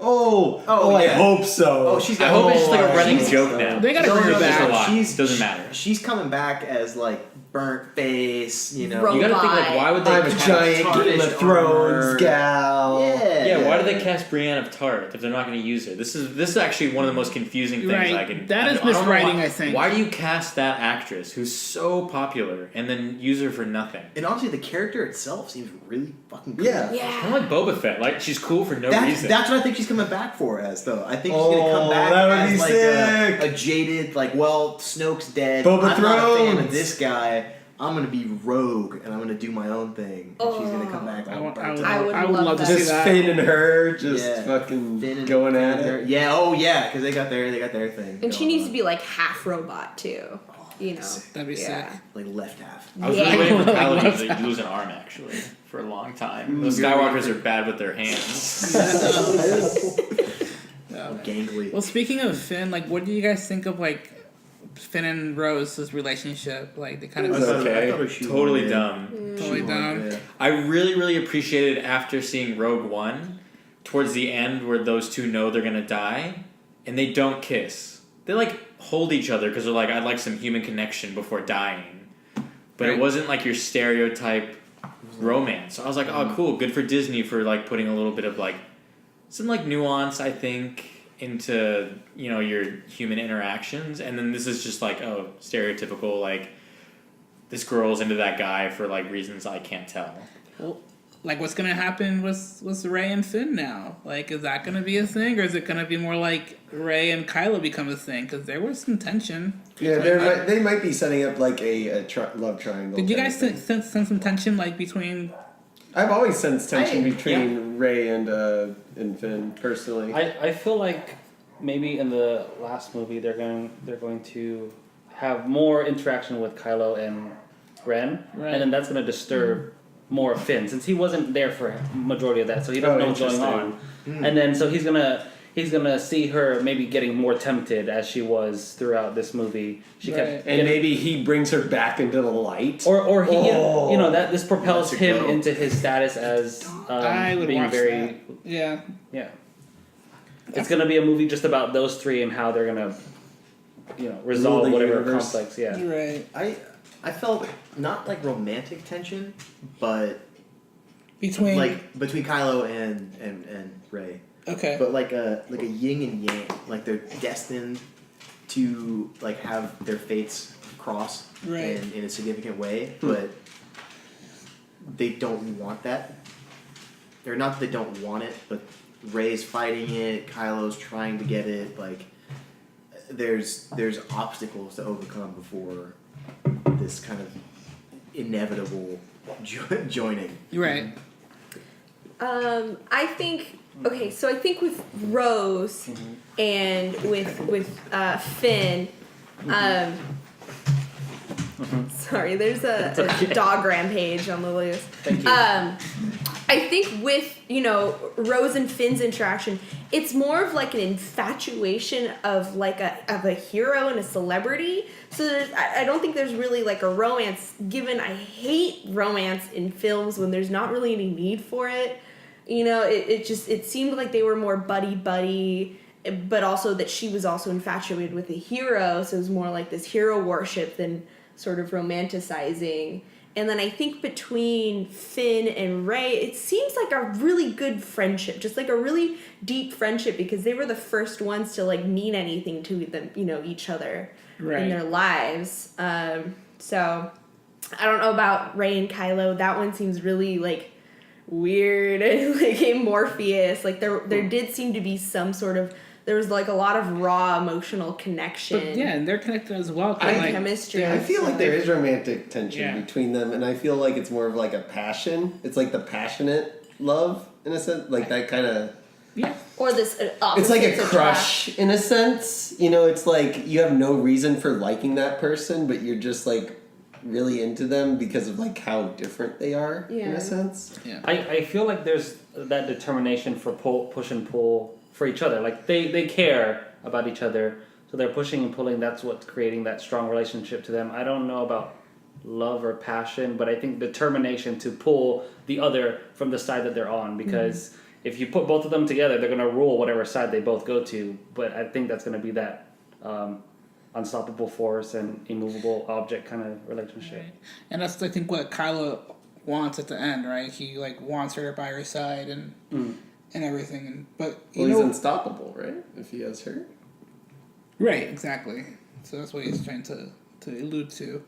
I yeah. hope so. Oh, she's I got. hope it's just like a running she's- joke now. They gotta bring her She's back. alive. Doesn't matter. She's coming back as like burnt face. You know. Robot. You gotta think like, why would they? I'm a giant Game of tarnished Thrones armor. gal. Yeah, why did they cast Brienne of Tart if they're not going to use her? This is actually one of the most confusing things Right. I can. That is I don't know miswriting, why, I think. Why do you cast that actress who's so popular and then use her for nothing? And honestly, the character itself seems really fucking cool. Yeah. Kind Yeah. of like Boba Fett. Like she's cool for no reason. That's what I think she's coming back for as, though. I think she's Oh, gonna come back that would as be like sick. a jaded, like, well, Snoke's dead. Boba I'm not a fan Thrones. of this guy. I'm gonna be rogue and I'm gonna do my own thing. And she's gonna come back. I all would- burnt I out. would I would love love to that. see Just that. Finn and her, just Yeah. fucking Finn and- going Finn at and her- it. Yeah, oh yeah, because they got their thing. And she going needs on. to be like half robot too. You know. That'd be Yeah. sick. like left half. I was Yeah. really waiting for I Paladin love to lose an arm actually for a long time. Ooh, Those you're Skywalkers are bad with their hands. Gangly. Well, speaking of Finn, like, what do you guys think of like Finn and Rose's relationship? Like, they kind It of was okay. Totally dumb. totally dumb. Yeah. I really, really appreciated after seeing Rogue One, towards the end where those two know they're gonna die, and they don't kiss. They like hold each other because they're like, I'd like some human connection before dying. But Right. it wasn't like your stereotype romance. So I was like, oh, cool, good for Disney for like putting a little bit of like some like nuance, I think, into your human interactions. And then this is just like, oh, stereotypical like this girl's into that guy for like reasons I can't tell. Well, like, what's gonna happen with Rey and Finn now? Like, is that gonna be a thing, or is it gonna be more like Rey and Kylo become a thing? Because there was some tension. Yeah, they might be setting up like a love triangle. Did you kind guys of thing. sense some tension, like, between? I've always sensed tension I- between Ray and Finn personally. I feel like maybe in the last movie they're going to have more interaction with Kylo and Ren, Right. and then that's going to disturb more of Finn since he wasn't there for majority of that, so he doesn't know what's going on. And then so he's gonna see her maybe getting more tempted as she was throughout this movie. She Right. kept and getting, maybe he brings her back into the light. or he Oh. that this propels That's a him go. into his status as I would being watch very that. Yeah. yeah. It's gonna be a movie just about those three and how they're gonna, resolve the whatever universe. conflicts. Yeah. Right. I felt not like romantic tension, but Between. like between Kylo and Rey. Okay. But like a yin and yang, like they're destined to like have their fates cross Right. in a significant way, but they don't want that. Or not that they don't want it, but Rey's fighting it, Kylo's trying to get it, like there's obstacles to overcome before this kind of inevitable joining. Right. I think okay, so I think with Rose and with Finn, sorry, there's a dog rampage on the loose. Thank you. I think with Rose and Finn's interaction, it's more of like an infatuation of like a hero and a celebrity. So I don't think there's really like a romance. Given I hate romance in films when there's not really any need for it. It seemed like they were more buddy, but also that she was also infatuated with a hero. So it was more like this hero worship than sort of romanticizing. And then I think between Finn and Rey, it seems like a really good friendship, just like a really deep friendship because they were the first ones to like mean anything to them, each other Right. in their lives. So I don't know about Rey and Kylo. That one seems really like weird and like amorphous. Like there did seem to be some sort of, there was like a lot of raw emotional connection. But yeah, and they're connected as well. And Like, chemistry. I feel like there is romantic tension Yeah. between them, and I feel like it's more of like a passion. It's like the passionate love in a sense, like that kind of. yeah. Or this It's like a opposites crush in a sense. You know, it's like you have no reason for liking that person, but you're just like really into them because of like how different they are in Yeah. a sense. Yeah. I feel like there's that determination for push and pull for each other. Like they care about each other, so they're pushing and pulling. That's what's creating that strong relationship to them. I don't know about love or passion, but I think determination to pull the other from the side that they're on, because if you put both of them together, they're going to rule whatever side they both go to. But I think that's going to be that unstoppable force and immovable object kind of relationship. Right. And that's, I think, what Kylo wants at the end, right? He like wants her by her side and everything. And but you Well, he's know, unstoppable, right? If he has her. right, exactly. So that's what he's trying to allude to.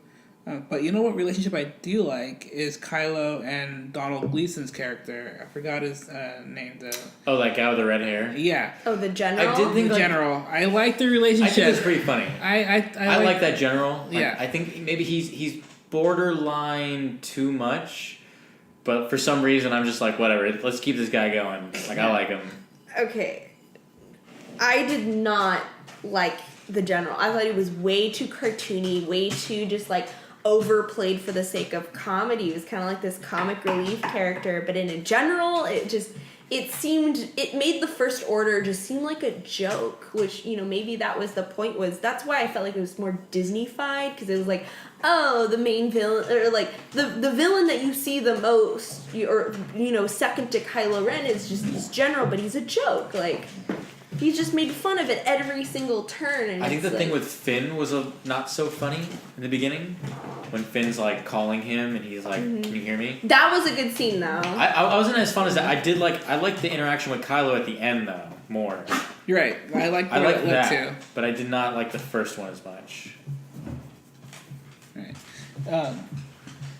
But you know what relationship I do like is Kylo and Donald Gleason's character. I forgot his name. Oh, that guy with the red hair. Yeah, Oh, the general. I did think the like, general. I like the I relationship. think it's pretty funny. I like that general. Like, Yeah. I think maybe he's borderline too much, but for some reason I'm just like, whatever. Let's keep this guy going. Like I like him. Okay. I did not like the general. I thought he was way too cartoony, way too just like overplayed for the sake of comedy. He was kind of like this comic relief character, but in a general, it made the First Order just seem like a joke, which, you know, maybe that was the point. That's why I felt like it was more Disney-fied, because it was like, oh, the main villain, or like the villain that you see the most, or, you know, second to Kylo Ren is just this general, but he's a joke. Like, he's just made fun of it every single turn. And I think the it's thing like, with Finn was not so funny in the beginning, when Finn's like calling him and he's like, "Can you hear me?" that was a good scene, though. I wasn't as fun as that. I liked the interaction with Kylo at the end though more. You're right. I like that too. but I did not like the first one as much. Right.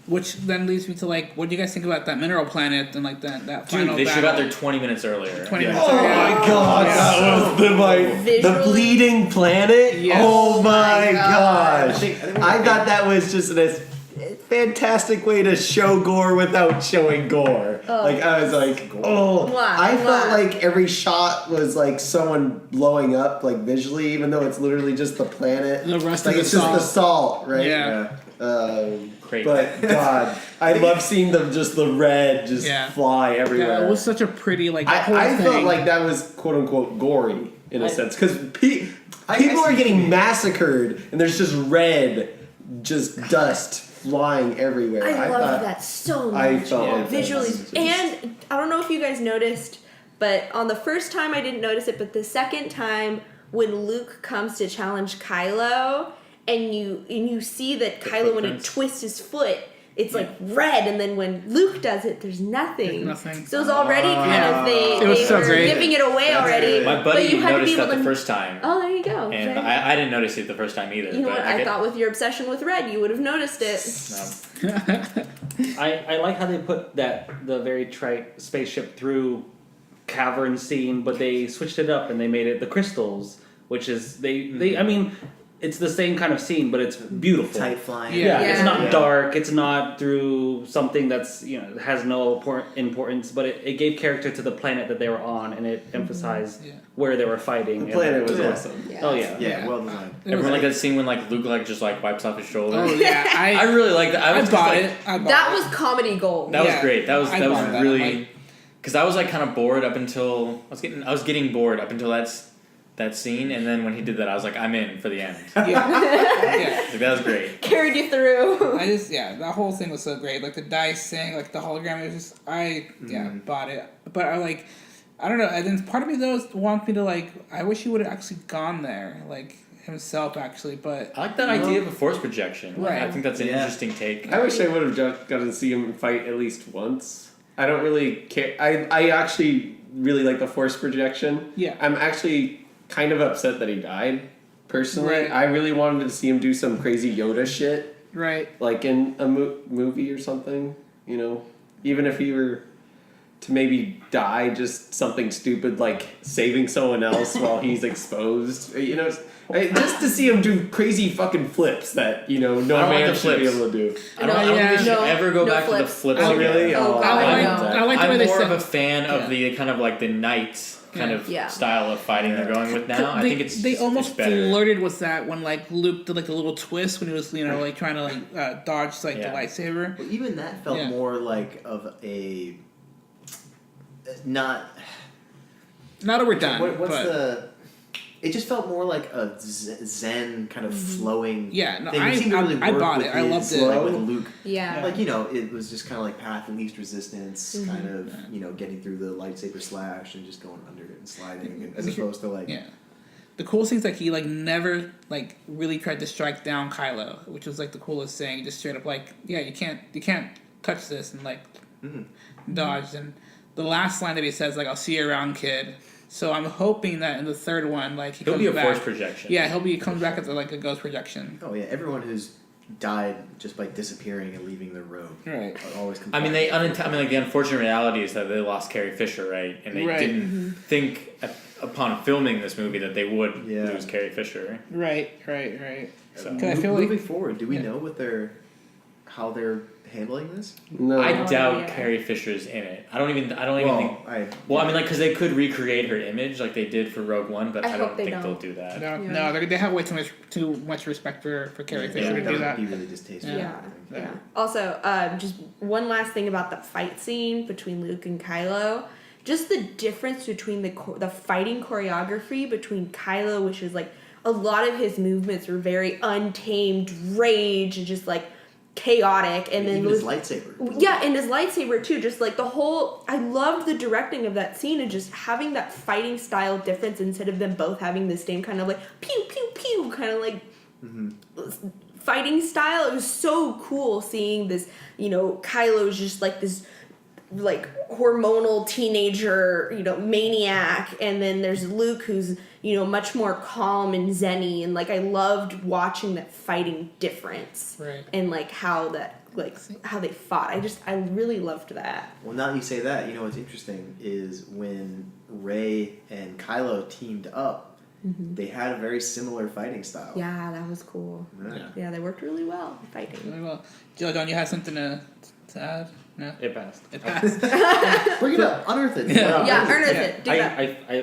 Which then leads me to like, what do you guys think about that mineral planet and like that Dude, final they should have got battle? there 20 minutes earlier. 20 Yeah. minutes. Oh my god, that was the Visually- bleeding planet. Yes. Oh my gosh! I think I thought that was just a fantastic way to show gore without showing gore. Oh. Like I was like, oh, Mwah, I felt mwah. like every shot was like someone blowing up, like visually, even though it's literally just the planet. The rest like of it's the just the salt. salt, right? Yeah. Great. But God, I love seeing the red just Yeah. fly everywhere. Yeah, it was such a pretty like that whole I thing. felt like that was quote unquote gory in a sense because people I are see- getting massacred and there's just red, just dust flying everywhere. I love thought- that so much. I felt like that visually, was just- and I don't know if you guys noticed, but on the first time I didn't notice it, but the second time when Luke comes to challenge Kylo, and you see that Kylo when he footprints. twists his foot, it's like red, and then when Luke does it, there's nothing. There's nothing. So it was already kind of they It was they so were great. giving it away That's already. good. My buddy but you had to be noticed able that to. the first time. Oh, there you go. And Okay. I didn't notice it the first time either. You know but what? I thought with your obsession with red, you would have noticed it. No. I like how they put the very trite spaceship through cavern scene, but they switched it up and they made it the crystals, which is they I mean, it's the same kind of scene, but it's beautiful. Tight flying. Yeah. It's not Yeah. dark. It's not through something that's has no importance, but it gave character to the planet that they were on, and it emphasized Yeah. where they were fighting. The and- planet was Yeah. awesome. Yeah. Oh yeah. Yeah, well designed. It was Everyone like that scene when like Luke like just like wipes off his shoulder. Oh yeah, I really like that. I was bought like, it. I bought That it. was comedy gold. That was Yeah. great. That was I that was bought that. really because I was like kind of bored up until I was getting bored up until that scene, and then when he did that, I was like, I'm in for the end. Yeah. Yeah. Like, that was great. Carried you through. I just that whole thing was so great. Like the dice thing, like the hologram. It was just bought it. But I don't know. And then part of me though wants me to like. I wish he would have actually gone there, like himself actually. But I like that idea of a force projection. Right. I think that's an Yeah. interesting take. I wish I would have just gotten to see him fight at least once. I don't really care. I actually really like the force projection. Yeah. I'm actually kind of upset that he died. Personally, Right. I really wanted to see him do some crazy Yoda shit Right. like in a movie or something. You know, even if he were to maybe die just something stupid like saving someone else while he's exposed. You know, just to see him do crazy fucking flips that no I don't like man the should be flips. able to do. I don't think we should No, ever go no back to the flips. flips. Oh, again. really? Oh, God, I like the way I'm they more said. of a fan of Yeah. the kind of like the knights kind of Yeah. style of fighting they're going with now. I think they almost it's better. flirted with that when like Luke did like a little twist when he was like trying to like dodge like the Yeah. lightsaber. But even that felt Yeah. more like of a not. Not overdone. What's but the? It just felt more like a zen kind of flowing. Yeah, no, thing. I- It seemed to really I work bought with it. I loved his, it. Like with Luke. Yeah. Like it was just kind of like path of least resistance, kind of getting through the lightsaber slash and just going under it and sliding, as opposed to like yeah. The coolest thing is like he like never like really tried to strike down Kylo, which was like the coolest thing. He just straight up like, yeah, you can't touch this and like dodged. And the last line that he says like, "I'll see you around, kid." So I'm hoping that in the third one, like He'll comes be a back. force projection. Yeah, comes back as like a ghost projection. oh yeah, everyone who's died just by disappearing and leaving their robe. Right. Always. I mean, like the unfortunate reality is that they lost Carrie Fisher, right? And they Right. didn't think upon filming this movie that they would Yeah. lose Carrie Fisher. Right. So Cause I feel like moving forward, do we Yeah. know how they're handling this? No, I doubt yeah. Carrie Fisher's in it. I don't even think. I Well, I mean, like, because they could recreate her image like they did for Rogue One, but I I, hope don't they think don't. they'll do that. no, they have way too much respect for Carrie Fisher to do that. would be really distasteful. Yeah. Yeah. Yeah. Also, just one last thing about the fight scene between Luke and Kylo. Just the difference between the fighting choreography between Kylo, which is like a lot of his movements were very untamed rage and just like chaotic, and then even his lightsaber. yeah, and his lightsaber too. Just like the whole, I loved the directing of that scene and just having that fighting style difference instead of them both having the same kind of like pew pew pew kind of like fighting style. It was so cool seeing this. Kylo's just like this like hormonal teenager, maniac, and then there's Luke who's much more calm and zen-y, and like I loved watching that fighting difference, Right. and like how they fought. I really loved that. Well, now that you say that, what's interesting is when Rey and Kylo teamed up, they had a very similar fighting style. Yeah, that was cool. Yeah. Yeah, they worked really well fighting. Very well. Joe, John, you had something to add? No. It passed. It passed. Bring it up, unearth it. Yeah, earn Yeah. it. Do that.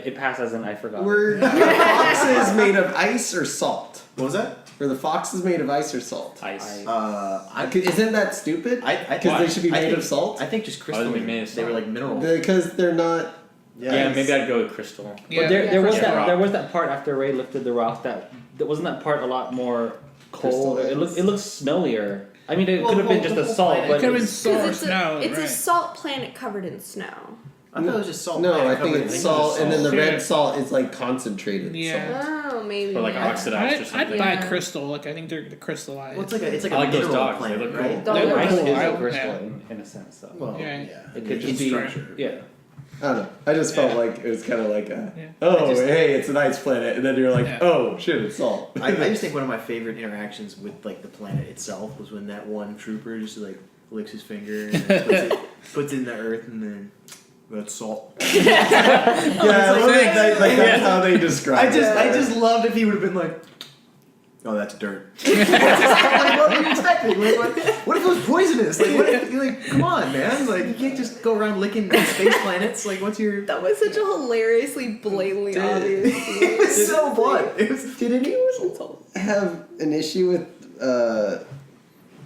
It passed as in I forgot. were the foxes made of ice or salt? What was that? Were the foxes made of ice or salt? Ice. Isn't that stupid? Because they should be made of salt. I think just Oh, crystal. they made of They were salt. like mineral. Because they're not. yeah, maybe I'd go with Crystal. Yeah. But there was Yeah. there was that part after Ray lifted the rock that wasn't that part a lot more cold. It looked smellier. I mean, it Well, could have been well, just the a whole salt, planet but It could have been it's- salt or Because snow. it's a right. salt planet covered in snow. I thought it was just salt. No, Man, I think covered it's in salt, and then the Yeah. red salt is like concentrated. Yeah. Oh, maybe. Or like yeah. oxidized or I'd something. buy Yeah. crystal. Like I think they're the crystallized. Well, it's like I a like those mineral dogs. planet, They look right? cool. Don't their look ice cool. is a Yeah. crystal in a sense, though. Well, Yeah. It could In just be structure. yeah. I don't know. I just felt like it was kind of like a, Yeah. oh, I just- hey, it's an ice planet, and then you're like, Yeah. oh, shit, it's salt. I just think one of my favorite interactions with like the planet itself was when that one trooper just like licks his finger and then puts it in the earth and then that's salt. That's how they describe it. I just loved if he would have been like, oh, that's dirt. Like, what were you expecting? What if it was poisonous? Like, what if, like, come on, man. Like, you can't just go around licking space planets. Like, what's your... That was such a hilariously blatantly obvious. It was so blunt. It was... Did anyone have an issue with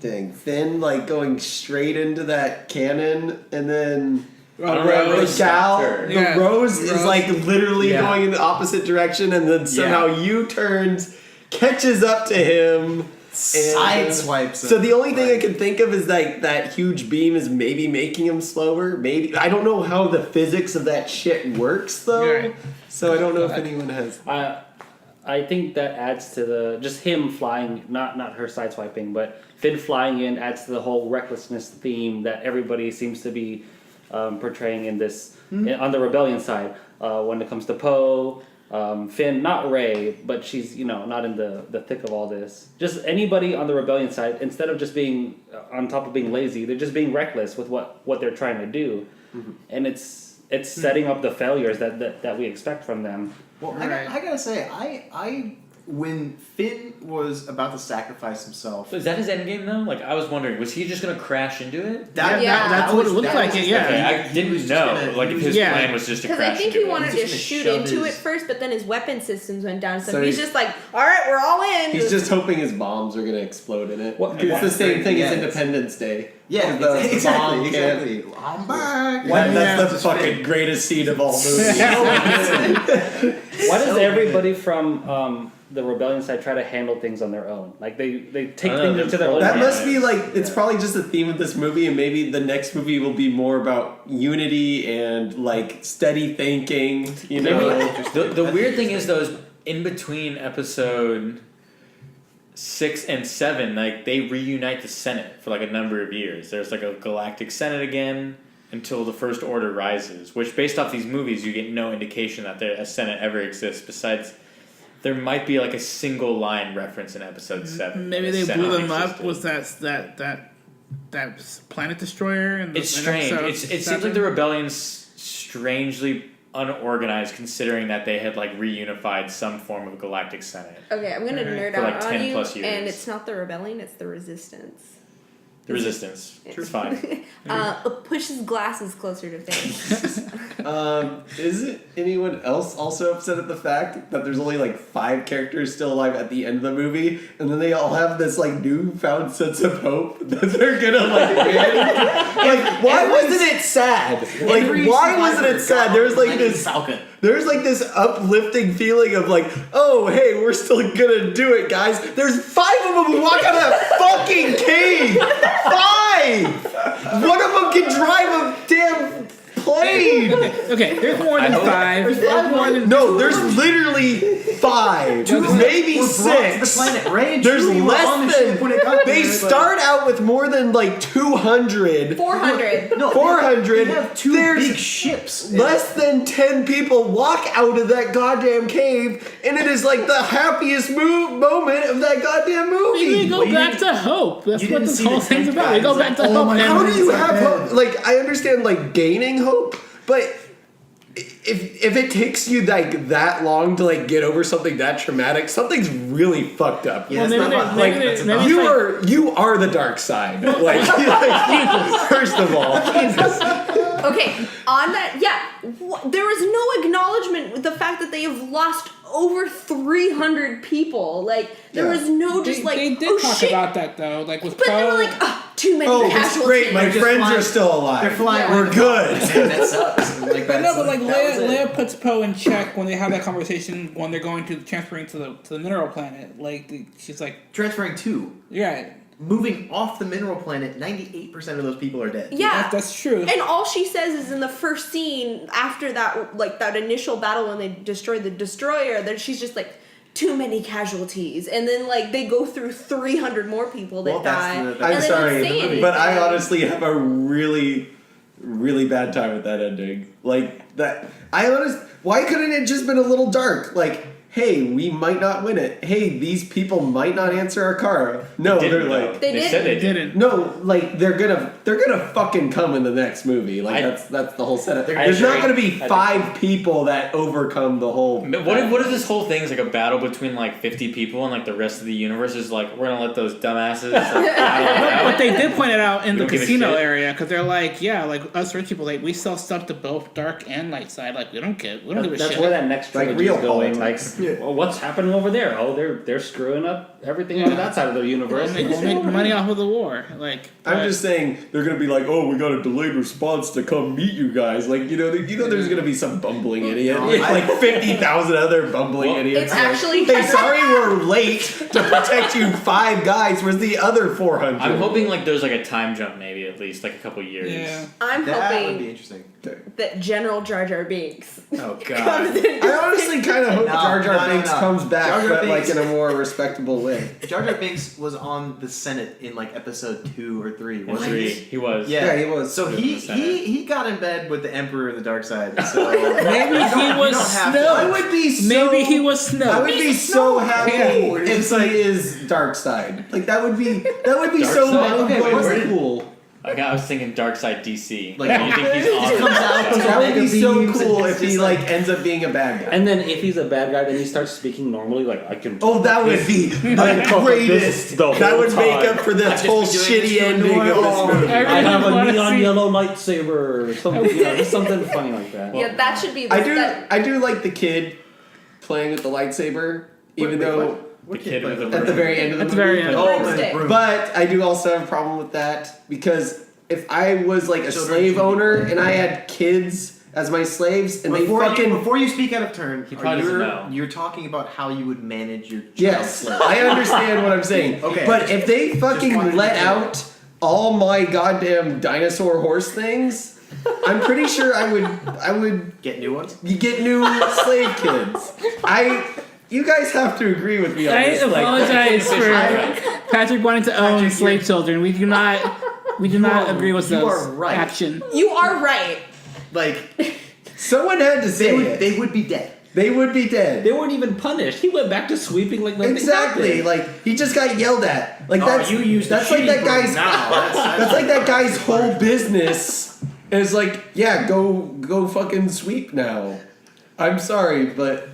Finn like going straight into that cannon and then I don't know, the Rose gal, stopped her. the Yeah. Rose is Rose. like literally Yeah. going in the opposite direction and then somehow U-turns, catches up to him. Sideswipes So him. the only thing I can think of is like that huge beam is maybe making him slower. Maybe I don't know how the physics of that shit works though. Right. So I don't know if anyone has. I think that adds to the just him flying, not her sideswiping, but Finn flying in adds to the whole recklessness theme that everybody seems to be portraying in this on the rebellion side. When it comes to Poe, Finn, not Rey, but she's not in the thick of all this. Just anybody on the rebellion side, instead of just being on top of being lazy, they're just being reckless with what they're trying to do, and it's setting up the failures that we expect from them. Well, Right. I gotta say, I when Finn was about to sacrifice himself, So is that his endgame though? Like I was wondering, was he just gonna crash into it? That's what it looked like. Okay, Yeah. I didn't know. Like if his plan was just to Because I crash think into he wanted it. to shoot into it first, but then his weapon systems went down, so, So he's just like, all right, we're all in. He's just hoping his bombs are gonna explode in it. What- It's the same thing as Yeah. Independence Day. yeah, The bomb exactly, can't- exactly. I'm back. That's the fucking greatest scene of all movies. Why does everybody from the rebellion side try to handle things on their own? Like they take things into their own That hands. must be like, it's probably just the theme of this movie, and maybe the next movie will be more about unity and like steady thinking, you know? The weird thing is though, is in between episode 6 and 7, like they reunite the Senate for like a number of years. There's like a galactic Senate again until the First Order rises, which based off these movies, you get no indication that a Senate ever exists. Besides, there might be like a single line reference in episode 7. Maybe that they Senate blew them up. existed. Was that planet destroyer? And It's strange. It seems like the rebellion's strangely unorganized, considering that they had like reunified some form of galactic senate. Okay, I'm gonna nerd For, out like, on 10 you, plus years. and it's not the rebellion; it's the resistance. The resistance. It's fine. It pushes glasses closer to things. Isn't anyone else also upset at the fact that there's only like 5 characters still alive at the end of the movie, and then they all have this like newfound sense of hope that they're gonna like win? Like, why wasn't it sad? Like, why wasn't it sad? There's like this. Falcon. There's like this uplifting feeling of like, oh hey, we're still gonna do it, guys. There's 5 of them who walk out of that fucking cave. 5. One of them can drive a damn plane. Okay, there's more than 5. There's more than No, there's literally 5, maybe We're brought to the 6. planet. Ray and There's Chewie were on the ship less when than. it got They there, but- start out with more than like 200. 400. No, 400. They have 2 There's big ships. Less than 10 people walk out of that goddamn cave, and it is like the happiest moment of that goddamn we movie. go back to hope. That's you what didn't this see whole the thing's tank about. We guys. go back to Oh hope. my and- How do you It's have like hope? Like, I understand like gaining hope, but if it takes you like that long to like get over something that traumatic, something's really fucked up. Yeah, Well, that's maybe not they- like, maybe that's they- about- maybe it's You are the dark side. Like first of all. Okay, on that, there was no acknowledgement with the fact that they have lost over 300 people. Like, there was no just they did oh talk shit. about that though, like with But they Poe. were like, too many Oh, it's casualties. great. My They're just friends flying- are still alive. They're flying. We're good. And that sucks. Like, But no, but like that was it. Leia puts Poe in check when they have that conversation when they're going to transferring to the mineral planet. Like she's like, Transferring to. yeah, Moving off the mineral planet, 98% of those people are dead. Yeah. that's true. And all she says is in the first scene after that, like that initial battle when they destroyed the destroyer, that she's just like, too many casualties, and then like they go through 300 more people that Well, that's die. the- and I'm they sorry, don't say anything. but I honestly have a really, really bad time with that ending. Like that, why couldn't it just been a little dark? Like, hey, we might not win it. Hey, these people might not answer our car. No, They they're didn't, like, though. They said they didn't. did. didn't. no, like they're gonna fucking come in the next movie. Like that's the whole setup. There's not gonna be 5 people that overcome the whole. What if this whole thing is like a battle between like 50 people and like the rest of the universe is like, we're gonna let those dumbasses like, battle it out? But they did point it out in We the don't give a casino shit. area because they're like, yeah, like us rich people, like we sell stuff to both dark and light side. Like we don't give a That's shit. where that next Like trilogy real is going. politics. Like, well, what's happening over there? Oh, they're screwing up everything on that side of the universe. We'll make money off of the war. Like I'm just saying they're gonna be like, oh, we got a delayed response to come meet you guys. Like, there's gonna be some bumbling idiot, like 50,000 other bumbling idiots. It's Like, actually hey, sorry we're late to protect you 5 guys. Where's the other 400? I'm hoping like there's like a time jump, maybe at least like a couple years. yeah. I'm That would be hoping interesting. that General Jar Jar Binks Oh comes god. in. I honestly kind of hope No, Jar Jar Jar Binks comes back, Jar Jar but Binks- like in a more respectable way. Jar Jar Binks was on the Senate in like episode 2 or 3, wasn't Three. he? He was. Yeah, he was. So in he the Senate. he got in bed with the Emperor of the Dark Side. So Maybe he was I Snoke. would be so. Maybe he was I Snoke. would be so happy Yeah. if he is dark side. Like that would be so Dark side? okay. Wait, What's where did- cool? Okay, I was thinking Dark Side DC. Like, Like, you think he's on he comes the out Dark to Side? That would be Mega so beams and cool it's if he just like ends up being a bad guy. And then if he's a bad guy, then he starts speaking normally. Like I can. Oh, that would be the greatest. the That whole would make time. up for this whole been doing shitty this for ending of oh, this movie. I have a wanna neon see- yellow lightsaber or something. You know, just something funny like that. Yeah, that should be. I do. That, I do like the kid playing with the lightsaber, even though The kid with the at the very end of the At the movie. very end. Oh, Broomstick. man, But I do also have a problem with that because if I was like a Children slave should be owner born. and I had kids as my slaves and before you speak out of turn, He probably doesn't know. You're talking about how you would manage your child yes, slave. I understand what I'm saying. Okay. But if they fucking wanted to let know. out all my goddamn dinosaur horse things, I'm pretty sure I would Get new ones. you get new slave kids. You guys have to agree with me on I this. apologize for Patrick wanting to own Patrick, slave children. We do not agree with you those are right. action. you are right. Like Someone had to say it. they would be dead. They would be dead. They weren't even punished. He went back to sweeping like nothing Exactly. happened. Like he just got yelled at. Like that's you used that's the like that shitty guy's broom now. that's like that guy's whole business is like, yeah, go fucking sweep now. I'm sorry, but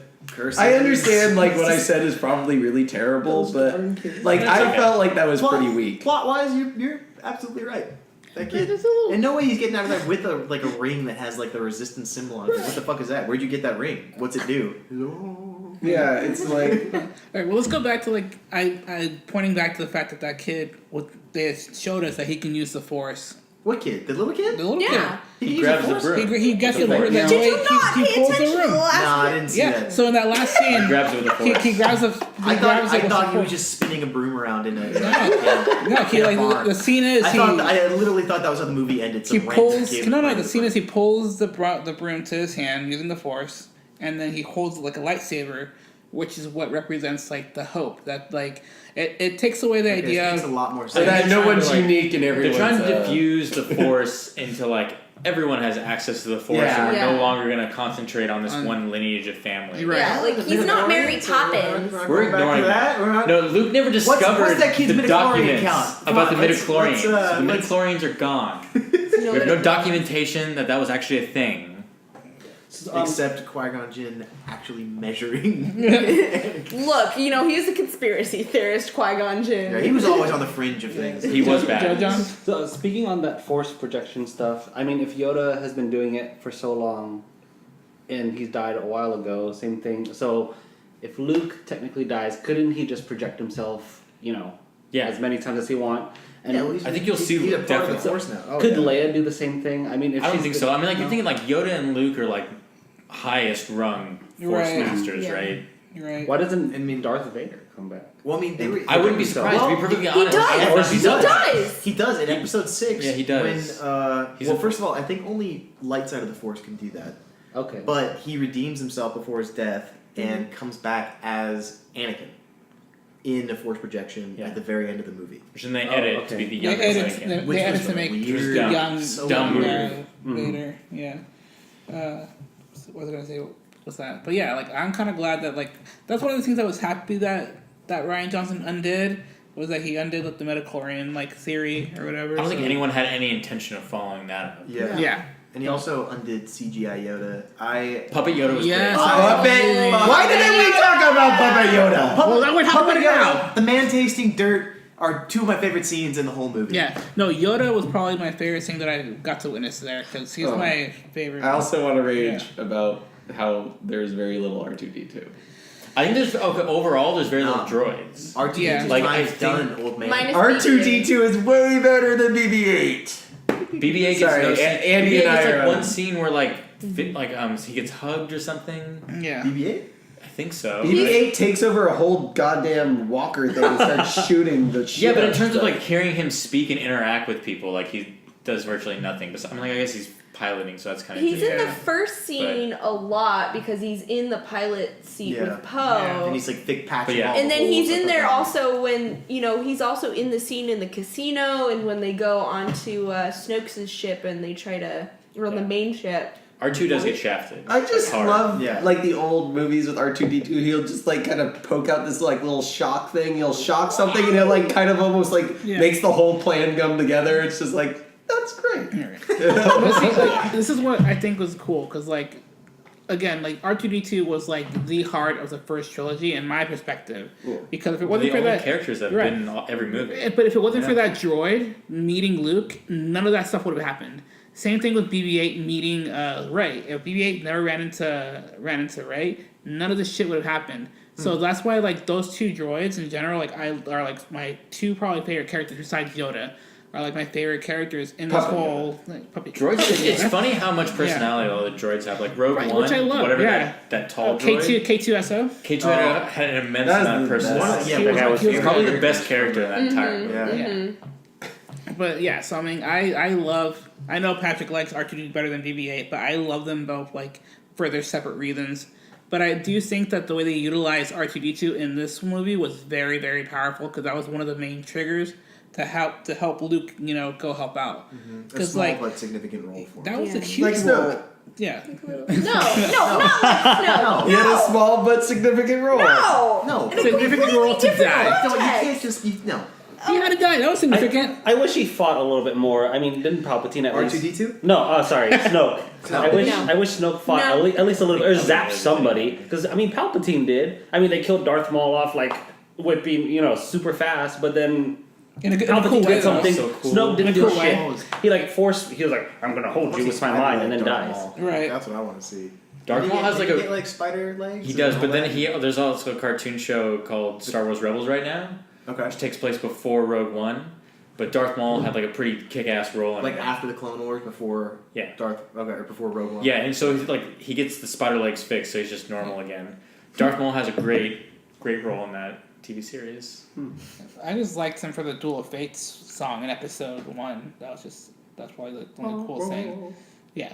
I understand like what I said is probably really terrible, but like I okay. felt like that was pretty weak. Plot wise, you're absolutely right. That kid. And no way he's getting out of there with a ring that has like the resistance symbol on it. What the fuck is that? Where'd you get that ring? What's it do? Yeah, it's like All right, well, let's go back to like I pointing back to the fact that kid, they showed us that he can use the Force. What kid? The little kid? The little Yeah. He can grabs the use Force? broom. He gets the Did room. That Did way you not he pay pulls attention the to the room. last? No, I didn't see Yeah. that. So in that last scene, He grabs it with the Force. he grabs a. He I grabs it with thought the he was Force. just spinning a broom around in a. No, he like barn. the scene is I literally thought that was how the movie ended. he Some pulls. random kid No, playing the with scene it. is he pulls the broom to his hand using the Force, and then he holds it like a lightsaber, which is what represents like the hope that like it takes away the Okay, idea it makes of a lot more so sense. that no trying to, one's like- unique and They're everyone's trying to diffuse the Force into like everyone has access to the Force, Yeah. and we're Yeah. no longer going to concentrate on this On- one lineage of family. You're right. Yeah, like he's not Mary Poppins. We're ignoring that. We're not. No, Luke never discovered what's that kid's the midichlorian documents count? Come about on, the let's- midichlorians. The let's- midichlorians are gone. No, We have no they're- documentation that was actually a thing. Except Qui-Gon Jinn actually measuring. Look, he's a conspiracy theorist, Qui-Gon Jinn. Yeah, he was always on the fringe of things. He was bad. John. So speaking on that Force projection stuff, I mean, if Yoda has been doing it for so long, and he's died a while ago, same thing. So if Luke technically dies, couldn't he just project himself? Yeah. As many times as he want. And Yeah, well, he's- I think you'll see he's a Luke part of the definitely. Force now. Oh, could yeah. Leia do the same thing? I mean, if I don't she's think the- so. I mean, like no? you're thinking like Yoda and Luke are like highest rung Force Right. masters, Yeah. right? You're right. Why doesn't I mean- Darth Vader come back? Well, I mean, they were. I wouldn't be surprised to be perfectly honest. does. I Of would course not be he does. surprised. He does in episode 6. Yeah, he does. When He's well, a- first of all, I think only light side of the Force can do that. Okay. But he redeems himself before his death and comes back as Anakin in the Force projection Yeah. at the very end of the movie. Which then they Oh, edit okay. to be the They youngest edit, Anakin. they, Which they edit was to make weird. Dumb. young So Dumb weird. Vader. Yeah. What was I gonna say? What's that? But yeah, like I'm kind of glad that like that's one of the things I was happy that Ryan Johnson undid was that he undid like the midichlorian like theory or whatever. I don't think so- anyone had any intention of following that up. Yeah. Yeah. And he also undid CGI Yoda. Puppet Yoda was Yes. great. Puppet. Why didn't we talk about Puppet Yoda? Well, that would help Puppet it out. Yoda, the man tasting dirt are two of my favorite scenes in the whole movie. Yeah. No, Yoda was probably my favorite thing that I got to witness there because he's Oh. my favorite. I also want to rage about how there's very little R2D2. I think there's overall there's very little No. droids. R2D2 Yeah. Like, like, I times think- done, old man. Minus R2D2 is way better than BB-8. BB-8 gets Sorry, no scene. Andy BB-8 and I gets are, like one scene where like he gets hugged or something. Yeah. BB-8? I think so. BB-8 takes over a whole goddamn walker thing and starts shooting the shit. Yeah, but in out terms of stuff. like hearing him speak and interact with people, like does virtually nothing. But I mean, like, I guess he's piloting, so that's kind of He's in the Yeah. first scene a lot because he's in the pilot seat Yeah. with Poe. And he's like thick patching But yeah. all the And then holes, he's stuff in like there that. also when, he's also in the scene in the casino and when they go onto Snoke's ship and they try to, or on the Yeah. main ship. R2 does get shafted. I just Hard. love Yeah. like the old movies with R2D2. He'll just like kind of poke out this like little shock thing. He'll shock something and it like kind of almost like Yeah. makes the whole plan come together. It's just like that's great. But see, like, this is what I think was cool because, like, again, like R2D2 was like the heart of the first trilogy in my perspective. Yeah. Because if it The wasn't for only that, characters that have right. been in every movie. but if it wasn't for that droid meeting Luke, none of that stuff would have happened. Same thing with BB-8 meeting Rey. If BB-8 never ran into Rey, none of this shit would have happened. So that's why like those two droids in general, like are like my two probably favorite characters besides Yoda. Are like my favorite characters in this Puppet whole like, puppet. Droids are It's funny how much personality all the droids have. Like Rogue Right, One, which I love, whatever yeah. that tall droid. K2SO. K2 Oh. had an immense That's amount of the best. personality. Yeah, He that was- guy was he was Probably the very best good. character in that entire movie. Yeah. Yeah. But yeah, so I mean, I know Patrick likes R2D2 better than BB-8, but I love them both like for their separate reasons. But I do think that the way they utilized R2D2 in this movie was very, very powerful because that was one of the main triggers to help Luke, go help out. A Because small like but significant role for him. that was a Yeah. huge Like role. Snoke. Yeah. No, not like Snoke. He had a small but significant role. No. No. In a Significant completely role to different die. No, you context. can't just no. He had to die. That was significant. I wish he fought a little bit more. I mean, didn't Palpatine at least? R2D2? No, sorry, Snoke. I wish No. I wish Snoke fought No. at least a little, or Palpatine zapped did. somebody. Because I mean, Palpatine did. I mean, they killed Darth Maul off like whipping, super fast. But then In a cool Palpatine way, did though. something. So cool. Snoke didn't In a do cool way. shit. He like forced. He was like, "I'm gonna hold you with my mind," and then dies. Right. That's what I want to see. Darth Maul has like Did he a. get like spider legs. He and does, all but then that? there's also a cartoon show called Star Wars Rebels right now, Okay. which takes place before Rogue One. But Darth Maul had like a pretty kick-ass role in Like it. after the Clone Wars, before Yeah. or before Rogue One. Yeah, and so he gets the spider legs fixed, so he's just normal again. Darth Maul has a great role in that TV series. I just liked him for the Duel of Fates song in episode 1. That's probably the only cool thing. Yeah.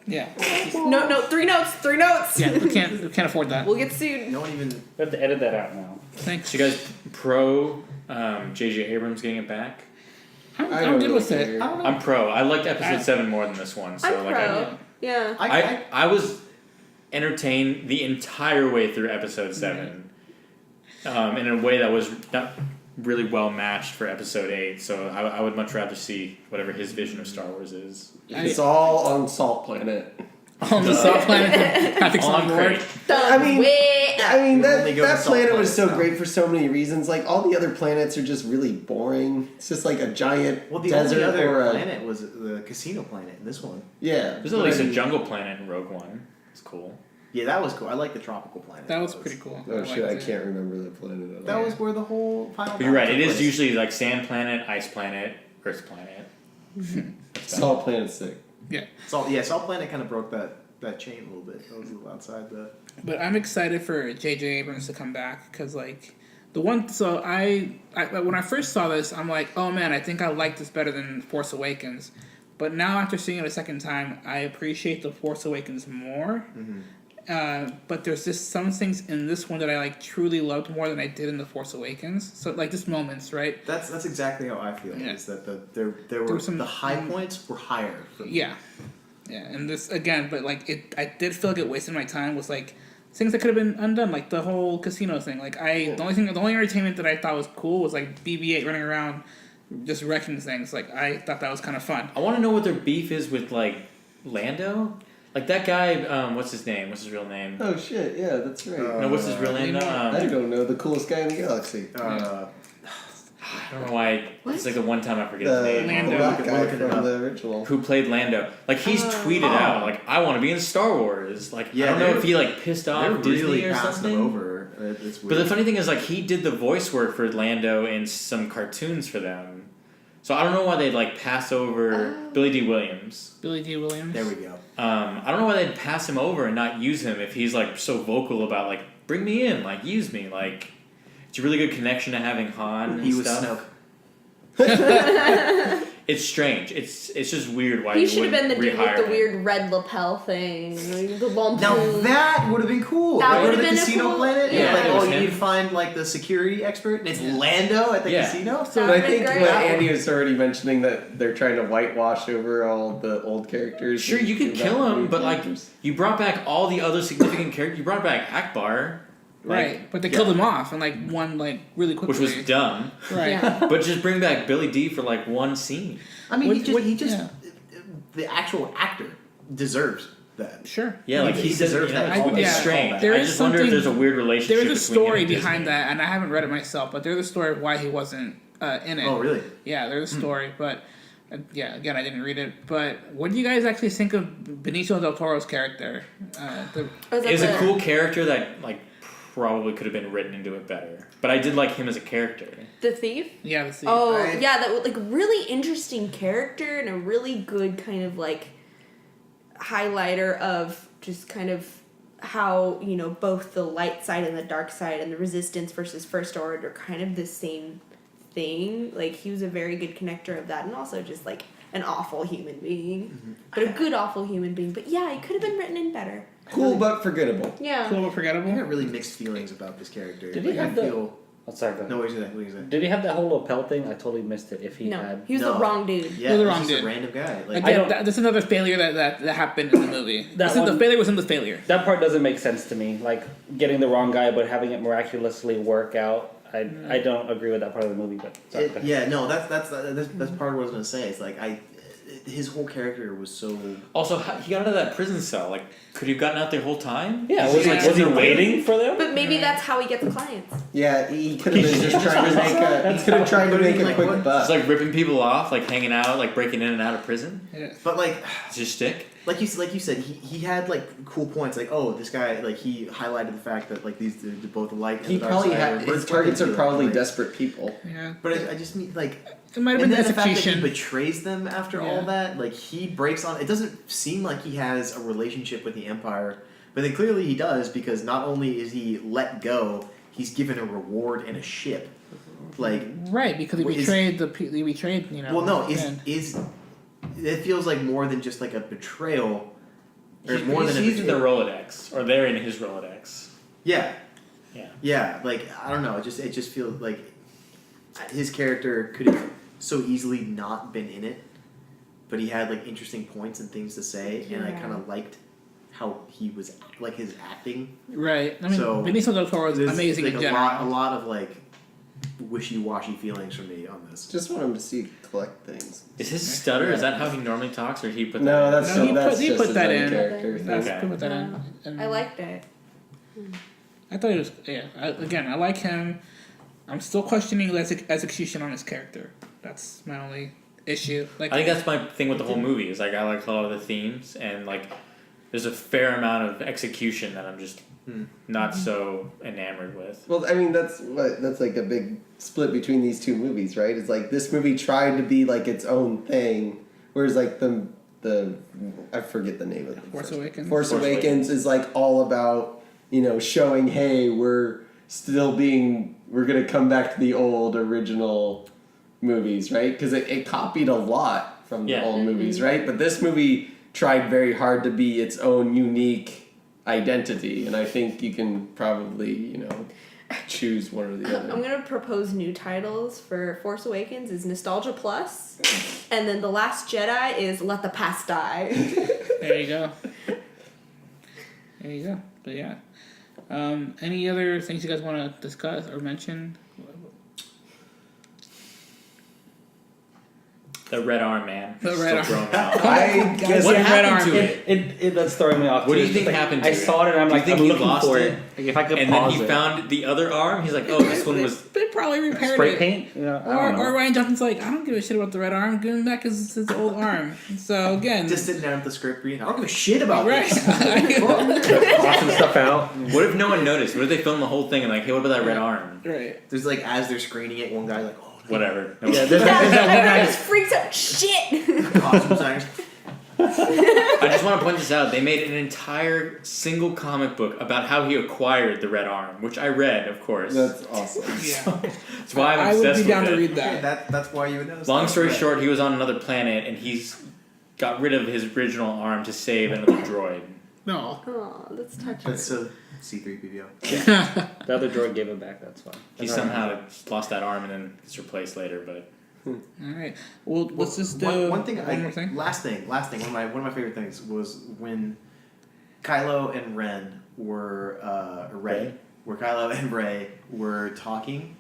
Yeah. No, 3 notes. Yeah, we can't afford that. We'll get sued. No one even. We have to edit that out now. Thanks. So you guys pro J.J. Abrams getting it back? I'm good with it. I'm pro. I liked episode 7 more than this one. So I'm like pro. Yeah. I was entertained the entire way through episode 7, in a way that was not really well matched for episode 8. So I would much rather see whatever his vision of Star Wars is. It's all on Salt Planet. On the soft planet, Patrick's On on board. crate. I mean, Way up. I mean You that only go to that Salt planet was so Planet, great for so many reasons. Like all the other planets are just really boring. It's just like a giant Well, the desert only other or a planet was the casino planet in this one. yeah. There's at least a jungle planet in Rogue One. It's cool. Yeah, that was cool. I like the tropical planet. That was pretty cool. Oh shit! I liked it. can't remember the planet at all. That was where the whole final. But you're right. battle It took is place. usually like sand planet, ice planet, Earth planet. Salt Planet's sick. Salt Planet kind of broke that chain a little bit. That was a little outside the. But I'm excited for J.J. Abrams to come back because, like, the one. So I when I first saw this, I'm like, oh man, I think I like this better than Force Awakens. But now after seeing it a second time, I appreciate the Force Awakens more. But there's just some things in this one that I like truly loved more than I did in the Force Awakens. So like just moments, right? That's exactly how I feel. Yeah. Is that there were were some- the high points were higher. For me. Yeah, and this again, but like I did feel like it wasted my time was like things that could have been undone, like the whole casino thing. Like the only entertainment that I thought was cool was like BB-8 running around just wrecking things. Like I thought that was kind of fun. I want to know what their beef is with like Lando. Like that guy, what's his name? What's his real name? Oh shit! Yeah, that's right. No, what's his real name? I don't know. The coolest guy in the galaxy. I don't know why. It's like the one time I forget The his name. Lando. black We're guy looking it from up. the original. Who played Lando? Like he's tweeted out, like I want to be in Star Wars. Like Yeah, I don't know they're- if he like pissed They're off Disney really or passing something. them over. It's But the weird. funny thing is, like he did the voice work for Lando in some cartoons for them. So I don't know why they'd like pass over Billy D. Williams. Billy D. Williams. There we go. I don't know why they'd pass him over and not use him if he's like so vocal about like bring me in, like use me, like it's a really good connection to having Han and He was stuff. Snoke. it's strange. It's just weird why He you should have wouldn't been the dude with rehire the him. weird red lapel thing. The long Now plume. that would have been cool. That Like, would've go to the been a casino cool- planet. yeah. Like, It was you him. need to find like the security expert, and it's Lando at the Yeah. casino. That But I would've been think great. what Andy was already mentioning that they're trying to whitewash over all the old characters. Sure, you could and kill about him, new but like characters. you brought back all the other significant characters. You brought back Akbar, like, Right, but they killed him off in like one really quickly. which was dumb. right. Yeah. But just bring back Billy D for like one scene. I mean, What- he just yeah. the actual actor deserves that. Sure. Yeah, like He he says, deserves you know, that it's, callback. it's Yeah. strange. There I is just wonder if something- there's a weird relationship. There's a between him story and behind Disney. that, and I haven't read it myself, but there's a story of why he wasn't in it. Oh, really? Yeah, there's a story, but yeah, again, I didn't read it. But what do you guys actually think of Benicio del Toro's character? Was It was a the- cool character that like probably could have been written into it better. But I did like him as a character. The thief? Yeah, the scene. Oh, I- yeah, that was like really interesting character and a really good kind of like highlighter of just kind of how, you know, both the light side and the dark side and the resistance versus first order are kind of the same thing. Like he was a very good connector of that and also just like an awful human being. But a good awful human being. But yeah, it could have been written in better. Cool but forgettable. Yeah. Cool but I forgettable. got really mixed feelings about this character. Did he Like, have I the- feel Oh, sorry, go ahead. no. What is that? What is that? Did he have that whole lapel thing? I totally missed it. If he No, had, he was No. the wrong dude. Yeah, You're the he's wrong just dude. a random guy. Like, Again, don't- that's another failure that happened in the movie. That The one- failure was in the failure. that part doesn't make sense to me. Like getting the wrong guy, but having it miraculously work out. I don't agree with that part of the movie. But sorry, go ahead. yeah, no, that's part of what I was gonna say. It's like his whole character was so. Also, he got out of that prison cell. Like, could he have gotten out the whole time? Yeah, He's was, like, he, was he sitting there waiting for them? But maybe that's how he gets clients. Yeah, he could have been just trying to make a. He could have tried to make a Like, quick what- buck. Just like ripping people off, like hanging out, like breaking in and out of prison. Yeah. But like, It's his shtick. like you said, he had like cool points. Like, oh, this guy, like he highlighted the fact that like these both the light and He the dark probably side had are his targets are working probably together. desperate people. Yeah. But I just mean like. It might have And been then the the fact that he execution. betrays them after Yeah. all that, like he breaks on. It doesn't seem like he has a relationship with the Empire, but then clearly he does because not only is he let go, he's given a reward and a ship. Like, Right, because he Is- betrayed he betrayed, you know. well, no, and- is it feels like more than just like a betrayal, or more than a He's in the betrayal. Rolodex, or they're in his Rolodex. Yeah, Yeah. yeah. Like I don't know. It just feels like his character could have so easily not been in it, but he had like interesting points and things to say, and I Yeah. kind of liked how he was like his acting. right. I mean, So, Benicio del Toro is There's, amazing like in a general. lot of like wishy-washy feelings from me on this. Just want him to see collect things. Is his stutter? Is that how he normally talks, or he put No, that? that's No, he that's put- he just put his that own in. character. That's Okay. good with that No. in. And I liked it. I thought it was I like him. I'm still questioning the execution on his character. That's my only issue. Like I think that's my thing with the whole movie. Is like I like a lot of the themes, and like there's a fair amount of execution that I'm just not so enamored with. Well, I mean that's like a big split between these two movies, right? It's like this movie tried to be like its own thing, whereas like the I forget the name of it. Force Awakens. Force Force Awakens is like all about showing, hey, we're gonna come back to the old original movies, right? Because it copied a lot from the Yeah. old movies, right? But this movie tried very hard to be its own unique identity, and I think you can probably choose one or the I'm other. gonna propose new titles for Force Awakens is Nostalgia Plus, and then The Last Jedi is Let the Past Die. there you go. There you go. But yeah. Any other things you guys want to discuss or mention? The red arm, man. The Still red arm. throwing me off. I guess What Red happened arm. to it? It that's throwing me off. What too. do you It's think just like, happened to I it? saw it and I'm Do you like, think I'm he looking lost for it? it. Like if I could And then pause he it. found the other arm. He's like, oh, this one was. They probably repaired spray it. paint. I don't know. Or Ryan Johnson's like, I don't give a shit about the red arm. Give him back his old arm. So again, Just sitting down at the script reading, I don't give a shit about right. this. Crossing stuff out. What if no one noticed? What if they filmed the whole thing and like, hey, what about that red arm? right. There's like as they're screening it, one guy like, oh, Whatever. No Yeah, one- there's that one Everybody guy. just freaks out. Shit. costume designers. I just want to point this out. They made an entire single comic book about how he acquired the red arm, which I read, of course. That's awesome. Yeah. That's why I'm I obsessed would be down with to it. read Yeah, that. that's why you would know. Long stuff. story Right. short, he was on another planet and he's got rid of his original arm to save another droid. No. Oh, that's touching. That's so C3PO. The other droid gave it back. That's fine. He somehow lost that arm and then it's replaced later, but All right. Well, let's just do one thing. One more thing. Last thing. One of my favorite things was when Kylo and Ren were Rey? where Kylo and Rey were talking.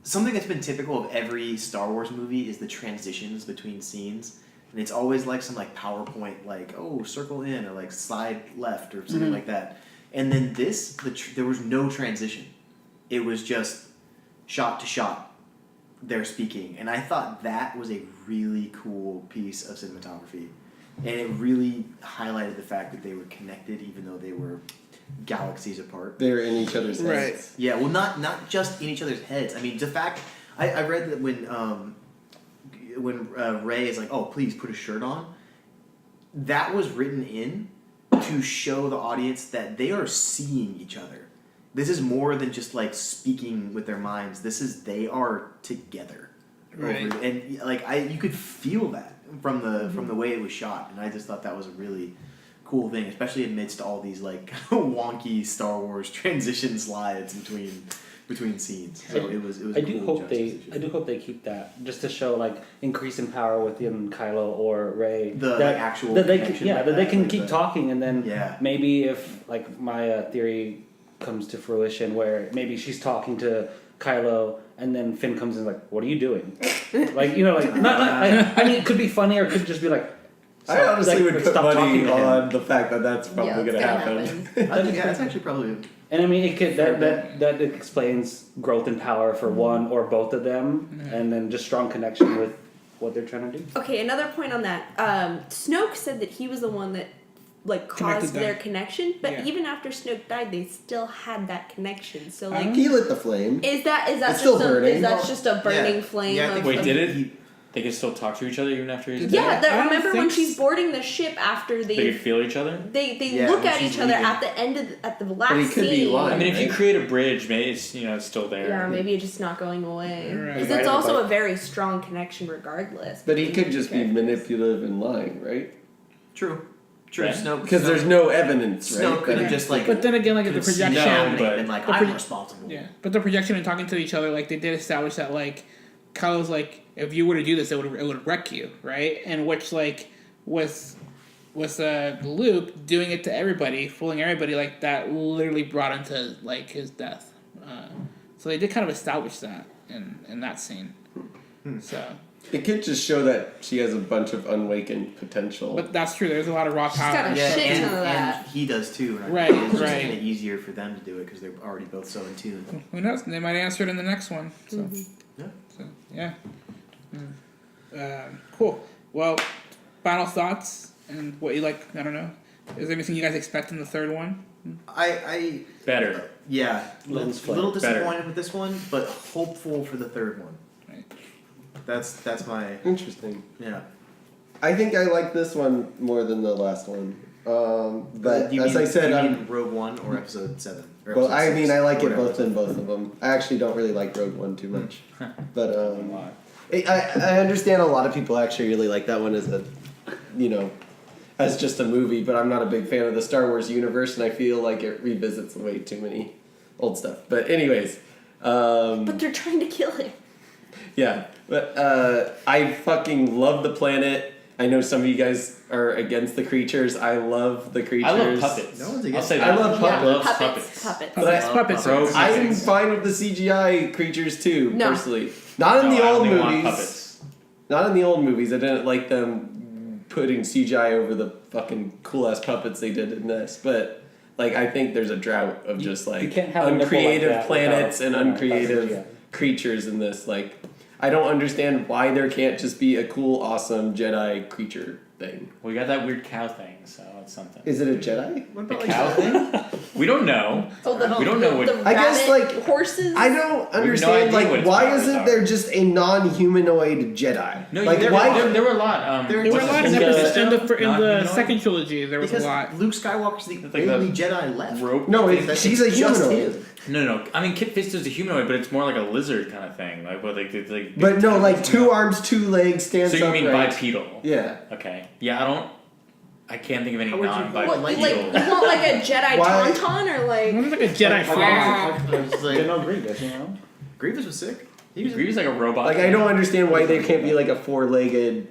Something that's been typical of every Star Wars movie is the transitions between scenes, and it's always like some like PowerPoint, like circle in or like slide left or something like that. And then there was no transition; it was just shot to shot. They're speaking, and I thought that was a really cool piece of cinematography, and it really highlighted the fact that they were connected, even though they were galaxies apart. They're in each other's Right. heads. Yeah, well, not just in each other's heads. I mean, the fact I read that when Rey is like, "Oh, please put a shirt on," that was written in to show the audience that they are seeing each other. This is more than just like speaking with their minds. They are together, Right. and like you could feel that from the way it was shot, and I just thought that was a really cool thing, especially amidst all these like wonky Star Wars transition slides between scenes. So it was. I a do cool hope they keep that just to show like increase in power within Kylo or Rey. The, that, like, actual that they connection can, like that they that, can like keep the- talking, and then Yeah. maybe if like my theory comes to fruition, where maybe she's talking to Kylo, and then Finn comes in like, "What are you doing?" like not I mean, it could be funny or it could just be like. I honestly like, would put stop talking money to him. on the fact that that's probably Yeah, going to it's gonna happen. happen. Yeah, that's actually probably. And I mean, it could that explains growth in power for one or both of them, and then just strong connection with what they're trying to do. Okay, another point on that. Snoke said that he was the one that like Connected caused them. their connection, but Yeah. even after Snoke died, they still had that connection. So like, He lit the flame. is that It's just still a, burning. is that just a burning flame? Yeah, I of, think Wait, of- did it? They could still talk to each other even after he's Did dead? Yeah, I don't remember when think she's s- boarding the ship after They they could feel each other? they Yeah, look when at she's each other leaving. at the end of at the last But he could be scene. lying. I mean, if you Right. create a bridge, maybe it's it's still there. Yeah, or maybe it's just not going away. Right. Because Right, it's also but- a very strong connection, regardless. But he could just be characters. manipulative and lying, right? True. Yeah. Snoke. Because Snoke- there's no evidence, right? Snoke could that- have just like. But then again, like the could've seen projection. No, happening but- and like the I'm proje- responsible. Yeah, but the projection and talking to each other, like they did establish that, like Kylo's like, if you were to do this, it would wreck you, right? And which like with Luke doing it to everybody, fooling everybody, like that literally brought him to like his death. So they did kind of establish that in that scene. So, It could just show that she has a bunch of unawakened potential. but that's true. There's a lot of raw She's got power. a Yeah, shit and, ton of that. and he does too. And I Right, think it's just right. kind of easier for them to do it because they're already both so in tune. Who knows? They might answer it in the next one. So, Yeah. so yeah. Cool. Well, final thoughts and what you like. I don't know. Is there anything you guys expect in the third one? I Better. yeah, Lens flare. little Better. disappointed with this one, but hopeful for the third one. Right. That's my Interesting. yeah. I think I like this one more than the last one. But Do you as mean, I said, do you I'm. mean Rogue One or Episode 7? Or Well, Episode I 6, mean, I like or it both whatever. in both of them. I actually don't really like Rogue One too much, but Why? I understand a lot of people actually really like that one as a, as just a movie. But I'm not a big fan of the Star Wars universe, and I feel like it revisits way too many old stuff. But anyways, But they're trying to kill him. yeah. But I fucking love the planet. I know some of you guys are against the creatures. I love the creatures. I love puppets. No one's I'll against say it. that. I love Yeah, puppets. puppets. But I- Puppets. Pro- I'm fine with the CGI creatures too, No. personally. Not in No, the I old only want movies. puppets. Not in the old movies. I didn't like them putting CGI over the fucking cool ass puppets they did in this. But like, I think there's a drought of just like you can't have a nipple like uncreative that planets without- and without uncreative CGI. creatures in this. Like, I don't understand why there can't just be a cool, awesome Jedi creature thing. We got that weird cow thing, so it's something. Is it a Jedi? What The about cow thing? We don't know. Oh, the, We don't know what- the I guess, rabbit like, horses. I don't no understand. idea what its Why powers isn't are. there just a non-humanoid Jedi? No, like, there, why? there were a lot. There There were a what's lot his in name? the Not-humanoid? second trilogy. There was because a lot. Luke Skywalker's the Like only the Jedi left. rope. No, It's she's a just humanoid. him. No. I mean, Kit Fisto's a humanoid, but it's more like a lizard kind of thing. Like what, like But no, like 2 arms, 2 legs, stands So you mean upright. bipedal? Yeah. Okay. Yeah, I can't think of any How would you- What, like, non-bipedal. you want like a Jedi Why- tauntaun or It like? was like a Jedi frog. I was like, General Grievous, you know. Grievous was sick. He was Grievous like a robot. Like I don't understand why there can't be like a 4-legged.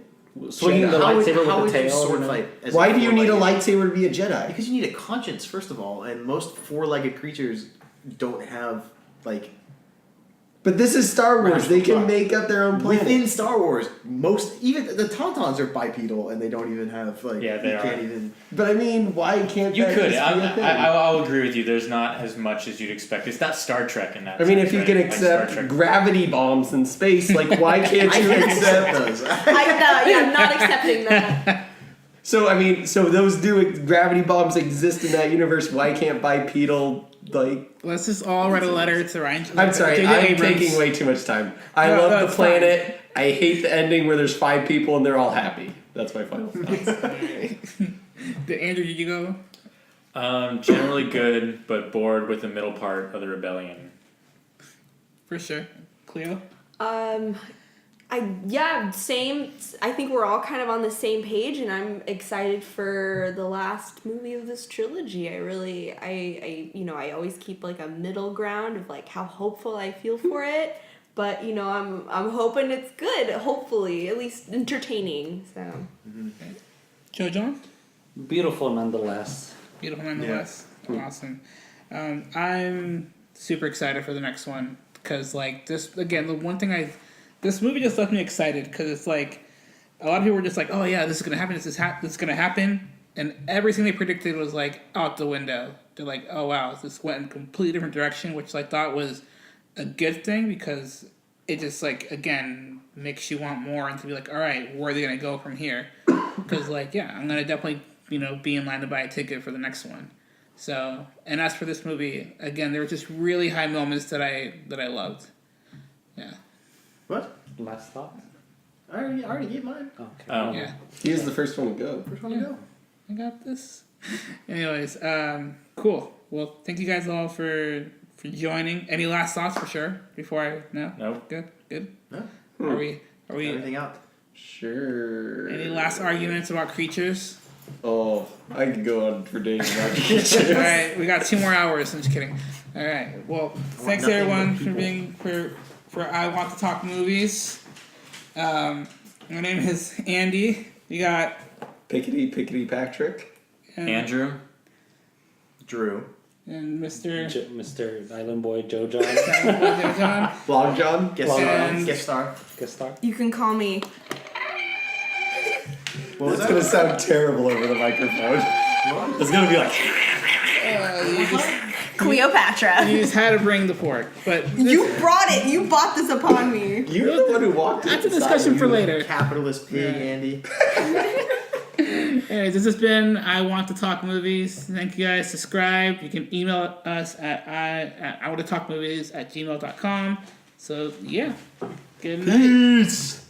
Swinging the How would- lightsaber how with would a you tail. sword you know? fight as Why do you need a four-legged? lightsaber to be a Jedi? Because you need a conscience, first of all, and most 4-legged creatures don't have like But this is Star Wars. They can Right. make up their own planet. within Star Wars. Most even the Tauntauns are bipedal, and they don't even have like Yeah, they you can't are. even. But I mean, why can't You that could. just be a thing? I'll agree with you. There's not as much as you'd expect. It's not Star Trek in that. I mean, sense, if you right? can Like accept Star Trek. gravity bombs in space, like why can't I you can accept? accept those. I'm not accepting that. So I mean, so those gravity bombs exist in that universe. Why can't bipedal like? Let's just all write a letter to Ryan. I'm sorry, J.J. I'm Abrams. taking way too much time. I No, love no, the it's fine. planet. I hate the ending where there's 5 people and they're all happy. That's my final thoughts. Andrew, did you go? Generally good, but bored with the middle part of the rebellion. For sure. Cleo? Same. I think we're all kind of on the same page, and I'm excited for the last movie of this trilogy. I always keep like a middle ground of like how hopeful I feel for it, but I'm hoping it's good. Hopefully, at least entertaining. So. Joe John? Beautiful nonetheless. Beautiful nonetheless. Awesome. I'm super excited for the next one because, like, this again, the one thing this movie just left me excited because it's like a lot of people were just like, oh yeah, this is gonna happen, this is gonna happen, and everything they predicted was like out the window. They're like, oh wow, this went in a completely different direction, which I thought was a good thing because it just like again makes you want more and to be like, all right, where are they gonna go from here? Because like I'm gonna definitely be in line to buy a ticket for the next one. So, and as for this movie, again, there were just really high moments that I loved. Yeah. What? Last thought. I already gave mine. Okay. Yeah. He is the first one to go. First one to go. I got this. Anyways, cool. Well, thank you guys all for joining. Any last thoughts for sure before I no? Nope. Good. No. Are we Everything out. Sure. any last arguments about creatures? Oh, I could go on for days about All creatures. right, we got 2 more hours. I'm just kidding. All right. Well, thanks nothing everyone but for people. being for I Want to Talk Movies. My name is Andy. We got Pickety Patrick. Andrew. Drew. and Mr. Mr. Island Boy Joe John. John. Long John. Guest And- star. Guest star. You can call me. What was That's that? gonna sound terrible over the microphone. It's gonna be like. Cleopatra. You just had to bring the fork, but You brought it. You bought this upon me. You're the one who walked. that's a inside. discussion for later. Capitalist pig, Yeah. Andy. Anyways, this has been I Want to Talk Movies. Thank you guys. Subscribe. You can email us at I want to talk movies at gmail.com. So yeah, good night. Peace.